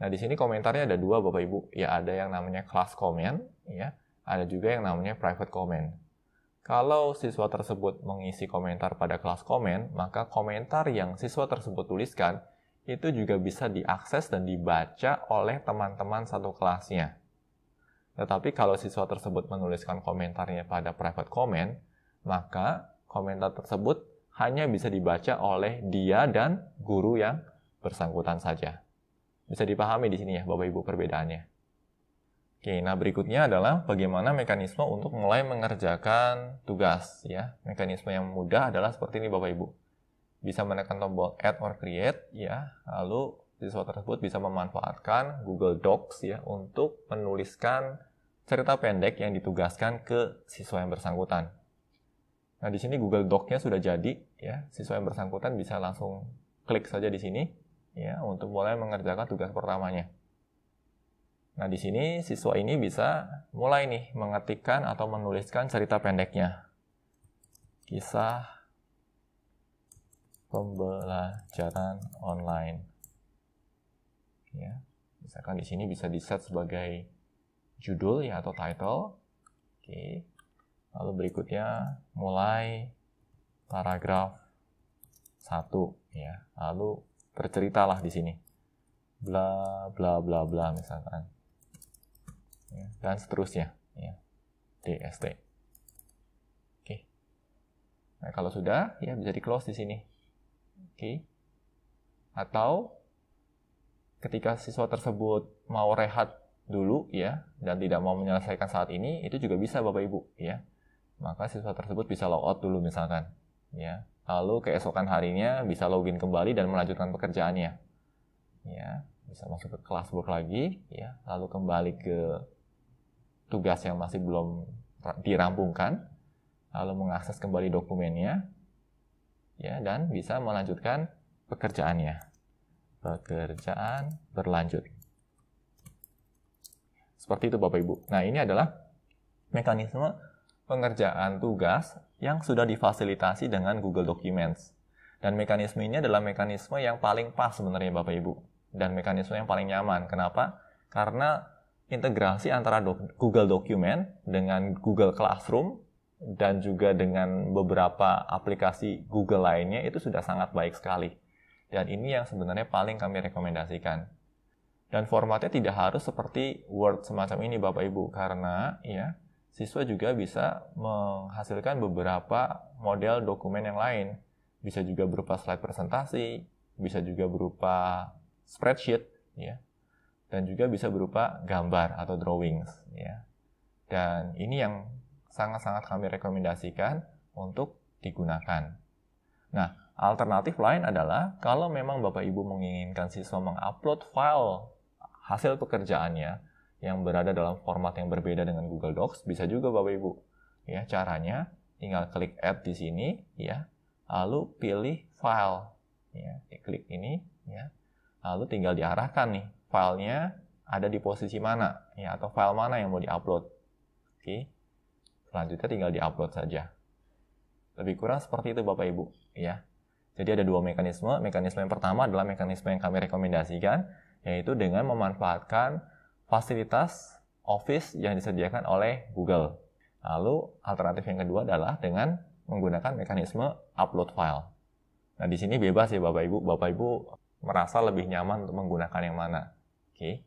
Nah, di sini komentarnya ada 2 Bapak Ibu. Ya, ada yang namanya class comment, ya. Ada juga yang namanya private comment. Kalau siswa tersebut mengisi komentar pada kelas comment, maka komentar yang siswa tersebut tuliskan itu juga bisa diakses dan dibaca oleh teman-teman satu kelasnya. Tetapi kalau siswa tersebut menuliskan komentarnya pada private comment, maka komentar tersebut hanya bisa dibaca oleh dia dan guru yang bersangkutan saja. Bisa dipahami di sini ya Bapak Ibu perbedaannya. Oke, nah berikutnya adalah bagaimana mekanisme untuk mulai mengerjakan tugas ya. Mekanisme yang mudah adalah seperti ini Bapak Ibu. Bisa menekan tombol add or create ya, lalu siswa tersebut bisa memanfaatkan Google Docs ya untuk menuliskan cerita pendek yang ditugaskan ke siswa yang bersangkutan. Nah, di sini Google Doc-nya sudah jadi ya. Siswa yang bersangkutan bisa langsung klik saja di sini ya untuk mulai mengerjakan tugas pertamanya. Nah, di sini siswa ini bisa mulai nih mengetikkan atau menuliskan cerita pendeknya. Kisah pembelajaran online. Ya, misalkan di sini bisa di-set sebagai judul ya atau title. Oke. Lalu berikutnya mulai paragraf 1 ya. Lalu berceritalah di sini. Bla bla bla bla misalkan. Ya, dan seterusnya ya. DST. Oke. Nah, kalau sudah ya bisa di-close di sini. Oke. Atau ketika siswa tersebut mau rehat dulu ya dan tidak mau menyelesaikan saat ini, itu juga bisa Bapak Ibu ya. Maka siswa tersebut bisa logout dulu misalkan ya. Lalu keesokan harinya bisa login kembali dan melanjutkan pekerjaannya. Ya, bisa masuk ke classwork lagi ya, lalu kembali ke tugas yang masih belum dirampungkan, lalu mengakses kembali dokumennya ya dan bisa melanjutkan pekerjaannya. Pekerjaan berlanjut. Seperti itu Bapak Ibu. Nah, ini adalah mekanisme pengerjaan tugas yang sudah difasilitasi dengan Google Documents. Dan mekanisme ini adalah mekanisme yang paling pas sebenarnya Bapak Ibu. Dan mekanisme yang paling nyaman. Kenapa? Karena integrasi antara Google Document dengan Google Classroom dan juga dengan beberapa aplikasi Google lainnya itu sudah sangat baik sekali. Dan ini yang sebenarnya paling kami rekomendasikan. Dan formatnya tidak harus seperti Word semacam ini Bapak Ibu. Karena ya siswa juga bisa menghasilkan beberapa model dokumen yang lain. Bisa juga berupa slide presentasi, bisa juga berupa spreadsheet, ya, dan juga bisa berupa gambar atau drawings. Ya. Dan ini yang sangat-sangat kami rekomendasikan untuk digunakan. Nah, alternatif lain adalah kalau memang Bapak Ibu menginginkan siswa mengupload file hasil pekerjaannya yang berada dalam format yang berbeda dengan Google Docs, bisa juga Bapak Ibu. Ya, caranya tinggal klik add di sini ya. Lalu pilih file. Ya, klik ini ya. Lalu tinggal diarahkan nih, filenya ada di posisi mana ya atau file mana yang mau diupload. Oke. Selanjutnya tinggal diupload saja. Lebih kurang seperti itu Bapak Ibu ya. Jadi ada dua mekanisme. Mekanisme yang pertama adalah mekanisme yang kami rekomendasikan, yaitu dengan memanfaatkan fasilitas Office yang disediakan oleh Google. Lalu alternatif yang kedua adalah dengan menggunakan mekanisme upload file. Nah, di sini bebas ya Bapak Ibu. Bapak Ibu merasa lebih nyaman untuk menggunakan yang mana. Oke.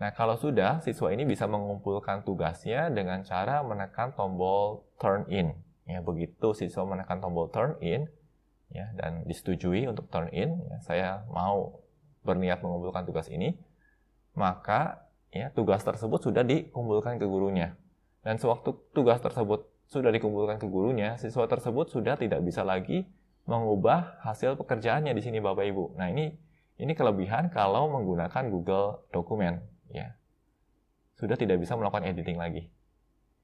Nah, kalau sudah, siswa ini bisa mengumpulkan tugasnya dengan cara menekan tombol turn in. Ya, begitu siswa menekan tombol turn in ya dan disetujui untuk turn in, ya, saya mau berniat mengumpulkan tugas ini, maka ya, tugas tersebut sudah dikumpulkan ke gurunya. Dan sewaktu tugas tersebut sudah dikumpulkan ke gurunya, siswa tersebut sudah tidak bisa lagi mengubah hasil pekerjaannya di sini Bapak Ibu. Nah, ini kelebihan kalau menggunakan Google Document ya. Sudah tidak bisa melakukan editing lagi.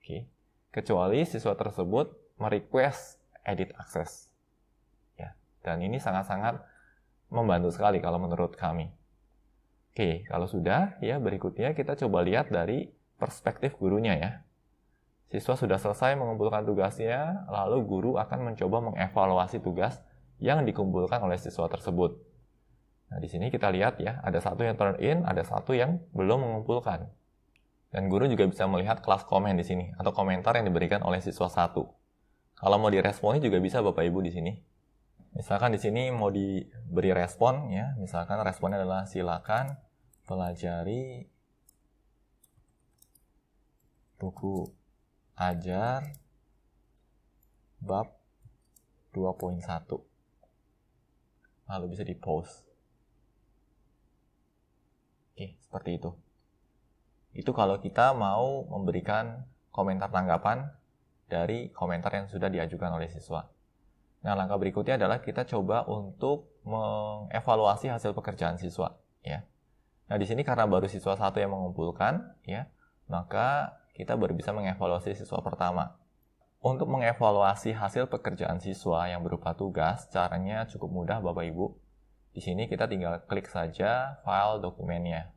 Oke. Kecuali siswa tersebut merequest edit access. Ya. Dan ini sangat-sangat membantu sekali kalau menurut kami. Oke, kalau sudah, ya berikutnya kita coba lihat dari perspektif gurunya ya. Siswa sudah selesai mengumpulkan tugasnya, lalu guru akan mencoba mengevaluasi tugas yang dikumpulkan oleh siswa tersebut. Nah, di sini kita lihat ya, ada satu yang turn in, ada satu yang belum mengumpulkan. Dan guru juga bisa melihat kelas komen di sini, atau komentar yang diberikan oleh siswa satu. Kalau mau diresponi juga bisa Bapak Ibu di sini. Misalkan di sini mau diberi respon ya, misalkan responnya adalah silakan pelajari buku ajar bab 2.1. Lalu bisa di-post. Oke, seperti itu. Itu kalau kita mau memberikan komentar tanggapan dari komentar yang sudah diajukan oleh siswa. Nah, langkah berikutnya adalah kita coba untuk mengevaluasi hasil pekerjaan siswa. ya. Nah, di sini karena baru siswa 1 yang mengumpulkan, ya, maka kita baru bisa mengevaluasi siswa pertama. Untuk mengevaluasi hasil pekerjaan siswa yang berupa tugas, caranya cukup mudah Bapak Ibu. Di sini kita tinggal klik saja file dokumennya.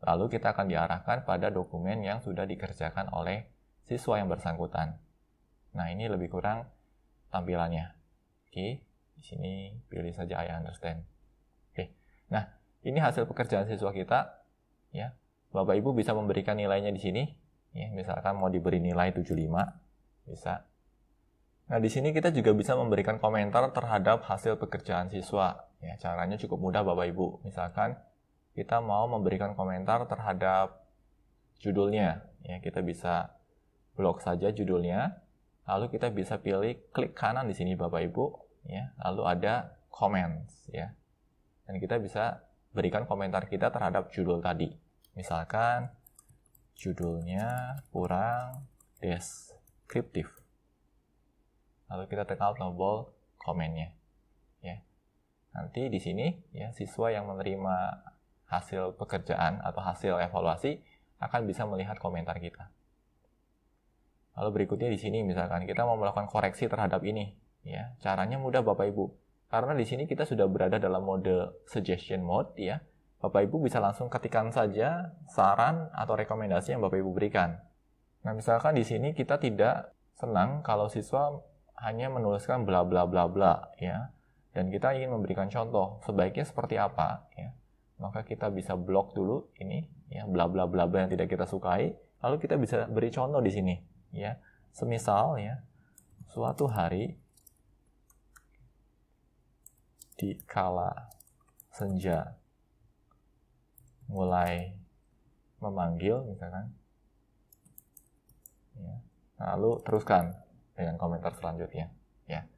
Lalu kita akan diarahkan pada dokumen yang sudah dikerjakan oleh siswa yang bersangkutan. Nah, ini lebih kurang tampilannya. Oke, di sini pilih saja I understand. Oke. Nah, ini hasil pekerjaan siswa kita, ya. Bapak Ibu bisa memberikan nilainya di sini, ya. Misalkan mau diberi nilai 75, bisa. Nah, di sini kita juga bisa memberikan komentar terhadap hasil pekerjaan siswa. Ya, caranya cukup mudah Bapak Ibu. Misalkan kita mau memberikan komentar terhadap judulnya, ya, kita bisa blok saja judulnya, lalu kita bisa pilih klik kanan di sini Bapak Ibu, ya, lalu ada comments, ya. Dan kita bisa berikan komentar kita terhadap judul tadi. Misalkan judulnya kurang deskriptif. Lalu kita tekan tombol komennya, ya. Nanti di sini, ya, siswa yang menerima hasil pekerjaan atau hasil evaluasi akan bisa melihat komentar kita. Lalu berikutnya di sini misalkan kita mau melakukan koreksi terhadap ini, ya. Caranya mudah Bapak Ibu. Karena di sini kita sudah berada dalam mode suggestion mode, ya. Bapak Ibu bisa langsung ketikkan saja saran atau rekomendasi yang Bapak Ibu berikan. Nah, misalkan di sini kita tidak senang kalau siswa hanya menuliskan bla bla bla bla, ya. Dan kita ingin memberikan contoh sebaiknya seperti apa, ya. Maka kita bisa blok dulu ini, ya, bla bla bla bla yang tidak kita sukai, lalu kita bisa beri contoh di sini, ya. Semisal, ya, suatu hari di kala senja mulai memanggil misalkan, ya. Lalu teruskan dengan komentar selanjutnya, ya.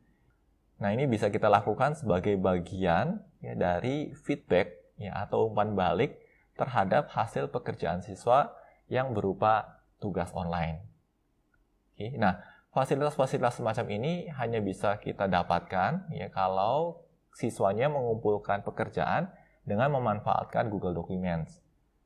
Nah, ini bisa kita lakukan sebagai bagian, ya, dari feedback, ya, atau umpan balik terhadap hasil pekerjaan siswa yang berupa tugas online. Oke. Nah, fasilitas-fasilitas semacam ini hanya bisa kita dapatkan, ya, kalau siswanya mengumpulkan pekerjaan dengan memanfaatkan Google Documents.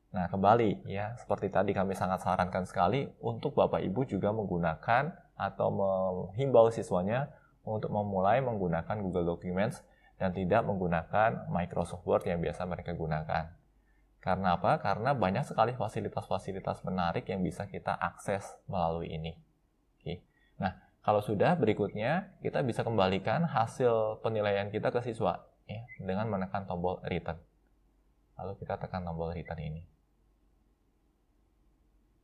Nah, kembali, ya, seperti tadi kami sangat sarankan sekali untuk Bapak Ibu juga menggunakan atau menghimbau siswanya untuk memulai menggunakan Google Documents dan tidak menggunakan Microsoft Word yang biasa mereka gunakan. Karena apa? Karena banyak sekali fasilitas-fasilitas menarik yang bisa kita akses melalui ini. Oke. Nah, kalau sudah, berikutnya kita bisa kembalikan hasil penilaian kita ke siswa, ya, dengan menekan tombol return. Lalu kita tekan tombol return ini.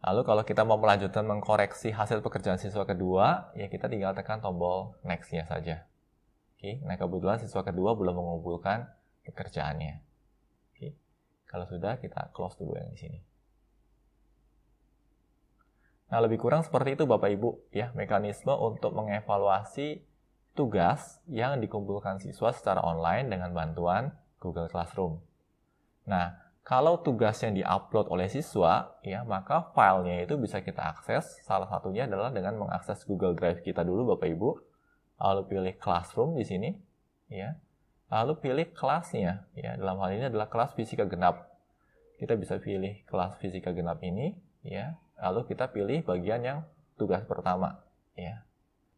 Lalu kalau kita mau melanjutkan mengkoreksi hasil pekerjaan siswa kedua, ya kita tinggal tekan tombol next-nya saja. Oke. Nah, kebetulan siswa kedua belum mengumpulkan pekerjaannya. Oke. Kalau sudah, kita close dulu yang di sini. Nah, lebih kurang seperti itu Bapak Ibu, ya, mekanisme untuk mengevaluasi tugas yang dikumpulkan siswa secara online dengan bantuan Google Classroom. Nah, kalau tugas yang diupload oleh siswa, ya, maka filenya itu bisa kita akses. Salah satunya adalah dengan mengakses Google Drive kita dulu Bapak Ibu. Lalu pilih Classroom di sini, ya. Lalu pilih kelasnya, ya. Dalam hal ini adalah kelas fisika genap. Kita bisa pilih kelas fisika genap ini, ya. Lalu kita pilih bagian yang tugas pertama, ya.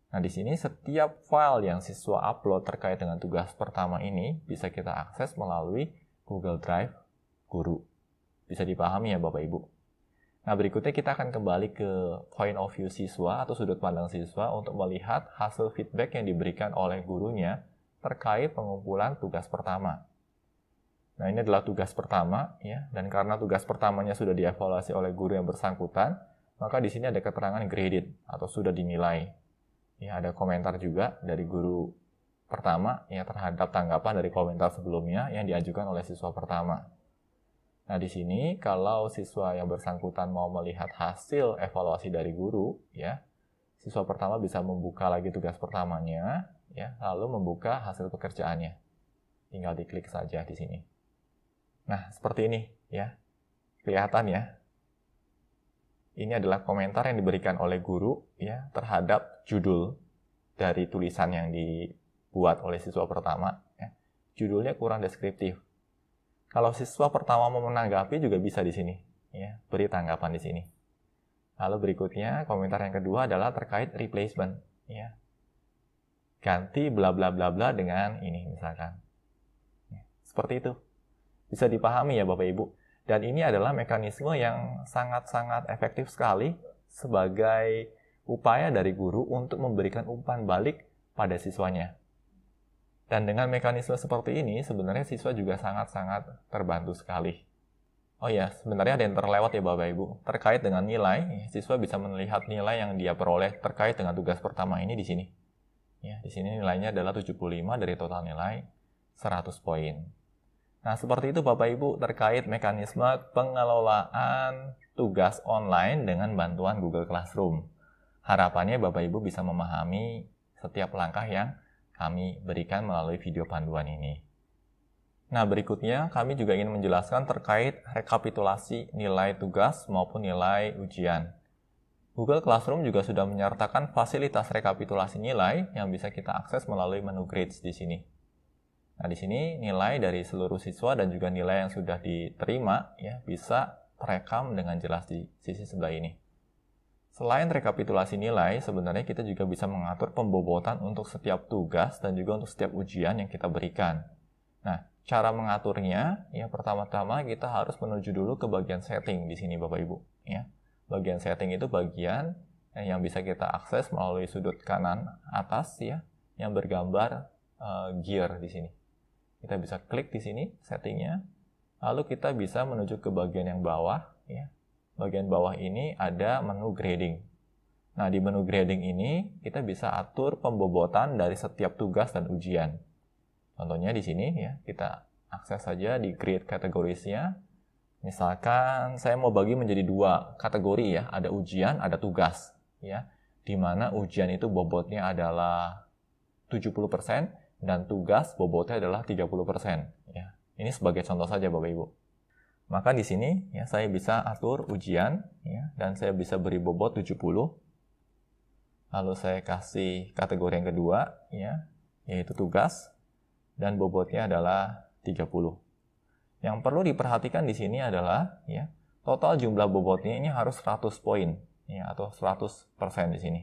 Nah, di sini setiap file yang siswa upload terkait dengan tugas pertama ini bisa kita akses melalui Google Drive guru. Bisa dipahami ya Bapak Ibu. Nah, berikutnya kita akan kembali ke point of view siswa atau sudut pandang siswa untuk melihat hasil feedback yang diberikan oleh gurunya terkait pengumpulan tugas pertama. Nah, ini adalah tugas pertama, ya, dan karena tugas pertamanya sudah dievaluasi oleh guru yang bersangkutan, maka di sini ada keterangan graded atau sudah dinilai. Ya, ada komentar juga dari guru pertama, ya, terhadap tanggapan dari komentar sebelumnya yang diajukan oleh siswa pertama. Nah, di sini kalau siswa yang bersangkutan mau melihat hasil evaluasi dari guru, ya, siswa pertama bisa membuka lagi tugas pertamanya, ya, lalu membuka hasil pekerjaannya. Tinggal diklik saja di sini. Nah, seperti ini, ya. Kelihatan ya. Ini adalah komentar yang diberikan oleh guru, ya, terhadap judul dari tulisan yang dibuat oleh siswa pertama, ya. Judulnya kurang deskriptif. Kalau siswa pertama mau menanggapi juga bisa di sini, ya, beri tanggapan di sini. Lalu berikutnya, komentar yang kedua adalah terkait replacement, ya. Ganti bla bla bla bla dengan ini misalkan. Ya, seperti itu. Bisa dipahami ya Bapak Ibu. Dan ini adalah mekanisme yang sangat-sangat efektif sekali sebagai upaya dari guru untuk memberikan umpan balik pada siswanya. Dan dengan mekanisme seperti ini, sebenarnya siswa juga sangat-sangat terbantu sekali. Oh ya, sebenarnya ada yang terlewat ya Bapak Ibu. Terkait dengan nilai, siswa bisa melihat nilai yang dia peroleh terkait dengan tugas pertama ini di sini. Ya, di sini nilainya adalah 75 dari total nilai 100 poin. Nah, seperti itu Bapak Ibu terkait mekanisme pengelolaan tugas online dengan bantuan Google Classroom. Harapannya Bapak Ibu bisa memahami setiap langkah yang kami berikan melalui video panduan ini. Nah, berikutnya kami juga ingin menjelaskan terkait rekapitulasi nilai tugas maupun nilai ujian. Google Classroom juga sudah menyertakan fasilitas rekapitulasi nilai yang bisa kita akses melalui menu grades di sini. Nah, di sini nilai dari seluruh siswa dan juga nilai yang sudah diterima ya bisa terekam dengan jelas di sisi sebelah ini. Selain rekapitulasi nilai, sebenarnya kita juga bisa mengatur pembobotan untuk setiap tugas dan juga untuk setiap ujian yang kita berikan. Nah, cara mengaturnya, ya pertama-tama kita harus menuju dulu ke bagian setting di sini Bapak Ibu. Ya. Bagian setting itu bagian yang bisa kita akses melalui sudut kanan atas ya, yang bergambar gear di sini. Kita bisa klik di sini settingnya, lalu kita bisa menuju ke bagian yang bawah ya. Bagian bawah ini ada menu grading. Nah, di menu grading ini kita bisa atur pembobotan dari setiap tugas dan ujian. Contohnya di sini ya, kita akses saja di grade categories-nya. Misalkan saya mau bagi menjadi 2 kategori ya, ada ujian, ada tugas ya. Di mana ujian itu bobotnya adalah 70% dan tugas bobotnya adalah 30% ya. Ini sebagai contoh saja Bapak Ibu. Maka di sini ya saya bisa atur ujian ya, dan saya bisa beri bobot 70. Lalu saya kasih kategori yang kedua ya, yaitu tugas dan bobotnya adalah 30. Yang perlu diperhatikan di sini adalah ya, total jumlah bobotnya ini harus 100 poin ya, atau 100% di sini.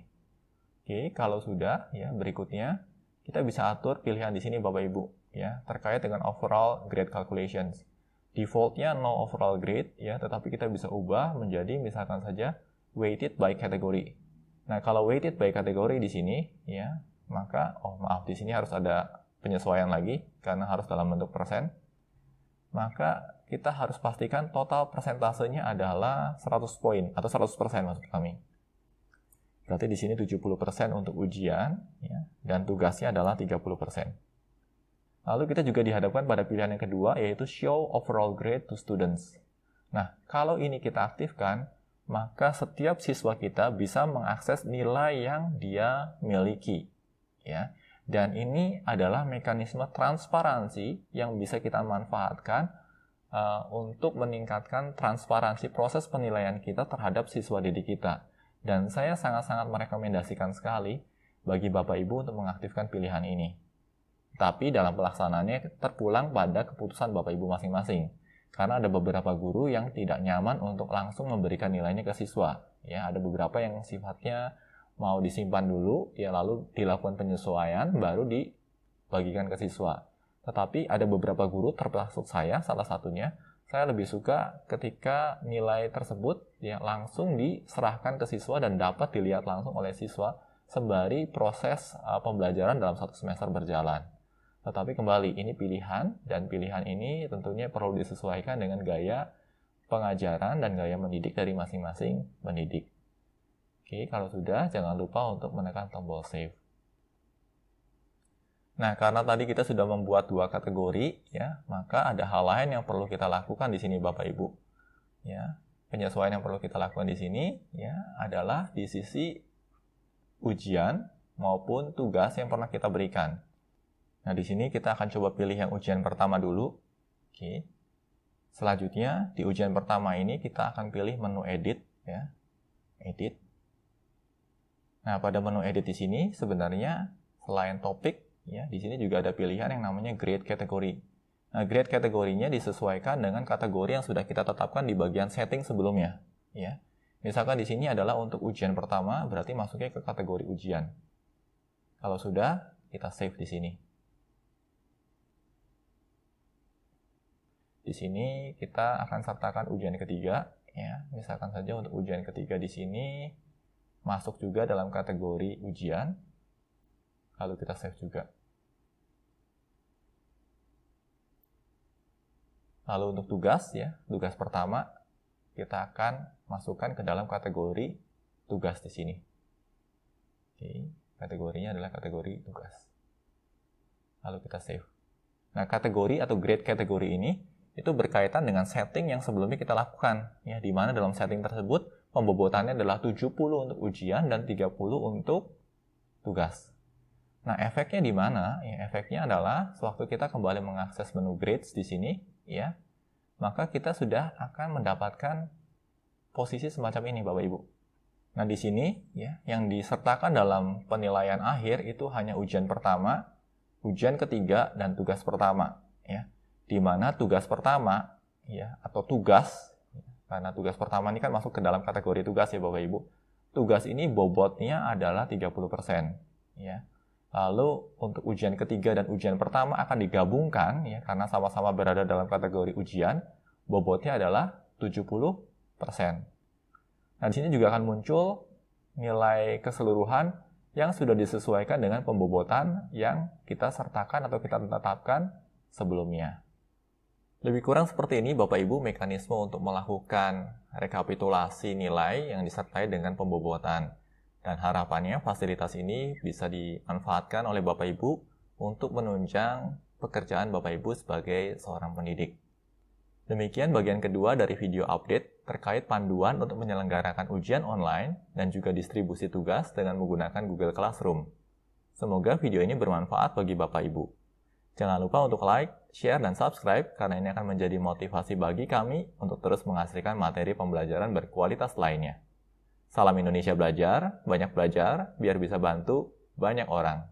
Oke, kalau sudah ya berikutnya kita bisa atur pilihan di sini Bapak Ibu ya, terkait dengan overall grade calculations. Defaultnya no overall grade ya, tetapi kita bisa ubah menjadi misalkan saja weighted by category. Nah, kalau weighted by category di sini ya, maka di sini harus ada penyesuaian lagi karena harus dalam bentuk persen. Maka kita harus pastikan total persentasenya adalah 100 poin atau 100% maksud kami. Berarti di sini 70% untuk ujian ya, dan tugasnya adalah 30%. Lalu kita juga dihadapkan pada pilihan yang kedua, yaitu Show Overall Grade to Students. Nah, kalau ini kita aktifkan, maka setiap siswa kita bisa mengakses nilai yang dia miliki. Ya. Dan ini adalah mekanisme transparansi yang bisa kita manfaatkan untuk meningkatkan transparansi proses penilaian kita terhadap siswa didik kita. Dan saya sangat-sangat merekomendasikan sekali bagi Bapak Ibu untuk mengaktifkan pilihan ini. Tapi dalam pelaksanaannya terpulang pada keputusan Bapak Ibu masing-masing. Karena ada beberapa guru yang tidak nyaman untuk langsung memberikan nilainya ke siswa. Ya, ada beberapa yang sifatnya mau disimpan dulu, ya lalu dilakukan penyesuaian, baru dibagikan ke siswa. Tetapi ada beberapa guru, termasuk saya, salah satunya, saya lebih suka ketika nilai tersebut ya langsung diserahkan ke siswa dan dapat dilihat langsung oleh siswa sembari proses pembelajaran dalam 1 semester berjalan. Tetapi kembali, ini pilihan, dan pilihan ini tentunya perlu disesuaikan dengan gaya pengajaran dan gaya mendidik dari masing-masing pendidik. Oke, kalau sudah, jangan lupa untuk menekan tombol save. Nah, karena tadi kita sudah membuat 2 kategori, ya, maka ada hal lain yang perlu kita lakukan di sini, Bapak Ibu. Ya, penyesuaian yang perlu kita lakukan di sini, ya, adalah di sisi ujian maupun tugas yang pernah kita berikan. Nah, di sini kita akan coba pilih yang ujian pertama dulu. Oke. Selanjutnya, di ujian pertama ini kita akan pilih menu edit, ya. Edit. Nah, pada menu edit di sini sebenarnya selain topik, ya, di sini juga ada pilihan yang namanya grade category. Nah, grade kategorinya disesuaikan dengan kategori yang sudah kita tetapkan di bagian setting sebelumnya. Ya. Misalkan di sini adalah untuk ujian pertama, berarti masuknya ke kategori ujian. Kalau sudah, kita save di sini. Di sini kita akan sertakan ujian ketiga. Ya. Misalkan saja untuk ujian ketiga di sini masuk juga dalam kategori ujian. Lalu kita save juga. Lalu untuk tugas, ya, tugas pertama kita akan masukkan ke dalam kategori tugas di sini. Oke, kategorinya adalah kategori tugas. Lalu kita save. Nah, kategori atau grade kategori ini itu berkaitan dengan setting yang sebelumnya kita lakukan, ya, di mana dalam setting tersebut pembobotannya adalah 70 untuk ujian dan 30 untuk tugas. Nah, efeknya di mana? Ya, efeknya adalah sewaktu kita kembali mengakses menu grades di sini, ya, maka kita sudah akan mendapatkan posisi semacam ini, Bapak Ibu. Nah, di sini, ya, yang disertakan dalam penilaian akhir itu hanya ujian pertama, ujian ketiga, dan tugas pertama, ya. Di mana tugas pertama, ya, atau tugas, ya, karena tugas pertama ini kan masuk ke dalam kategori tugas, ya, Bapak Ibu. Tugas ini bobotnya adalah 30%, ya. Lalu untuk ujian ketiga dan ujian pertama akan digabungkan, ya, karena sama-sama berada dalam kategori ujian, bobotnya adalah 70%. Nah, di sini juga akan muncul nilai keseluruhan yang sudah disesuaikan dengan pembobotan yang kita sertakan atau kita tetapkan sebelumnya. Lebih kurang seperti ini, Bapak Ibu, mekanisme untuk melakukan rekapitulasi nilai yang disertai dengan pembobotan. Dan harapannya fasilitas ini bisa dimanfaatkan oleh Bapak Ibu untuk menunjang pekerjaan Bapak Ibu sebagai seorang pendidik. Demikian bagian kedua dari video update terkait panduan untuk menyelenggarakan ujian online dan juga distribusi tugas dengan menggunakan Google Classroom. Semoga video ini bermanfaat bagi Bapak Ibu. Jangan lupa untuk like, share, dan subscribe karena ini akan menjadi motivasi bagi kami untuk terus menghasilkan materi pembelajaran berkualitas lainnya. Salam Indonesia Belajar, banyak belajar, biar bisa bantu banyak orang.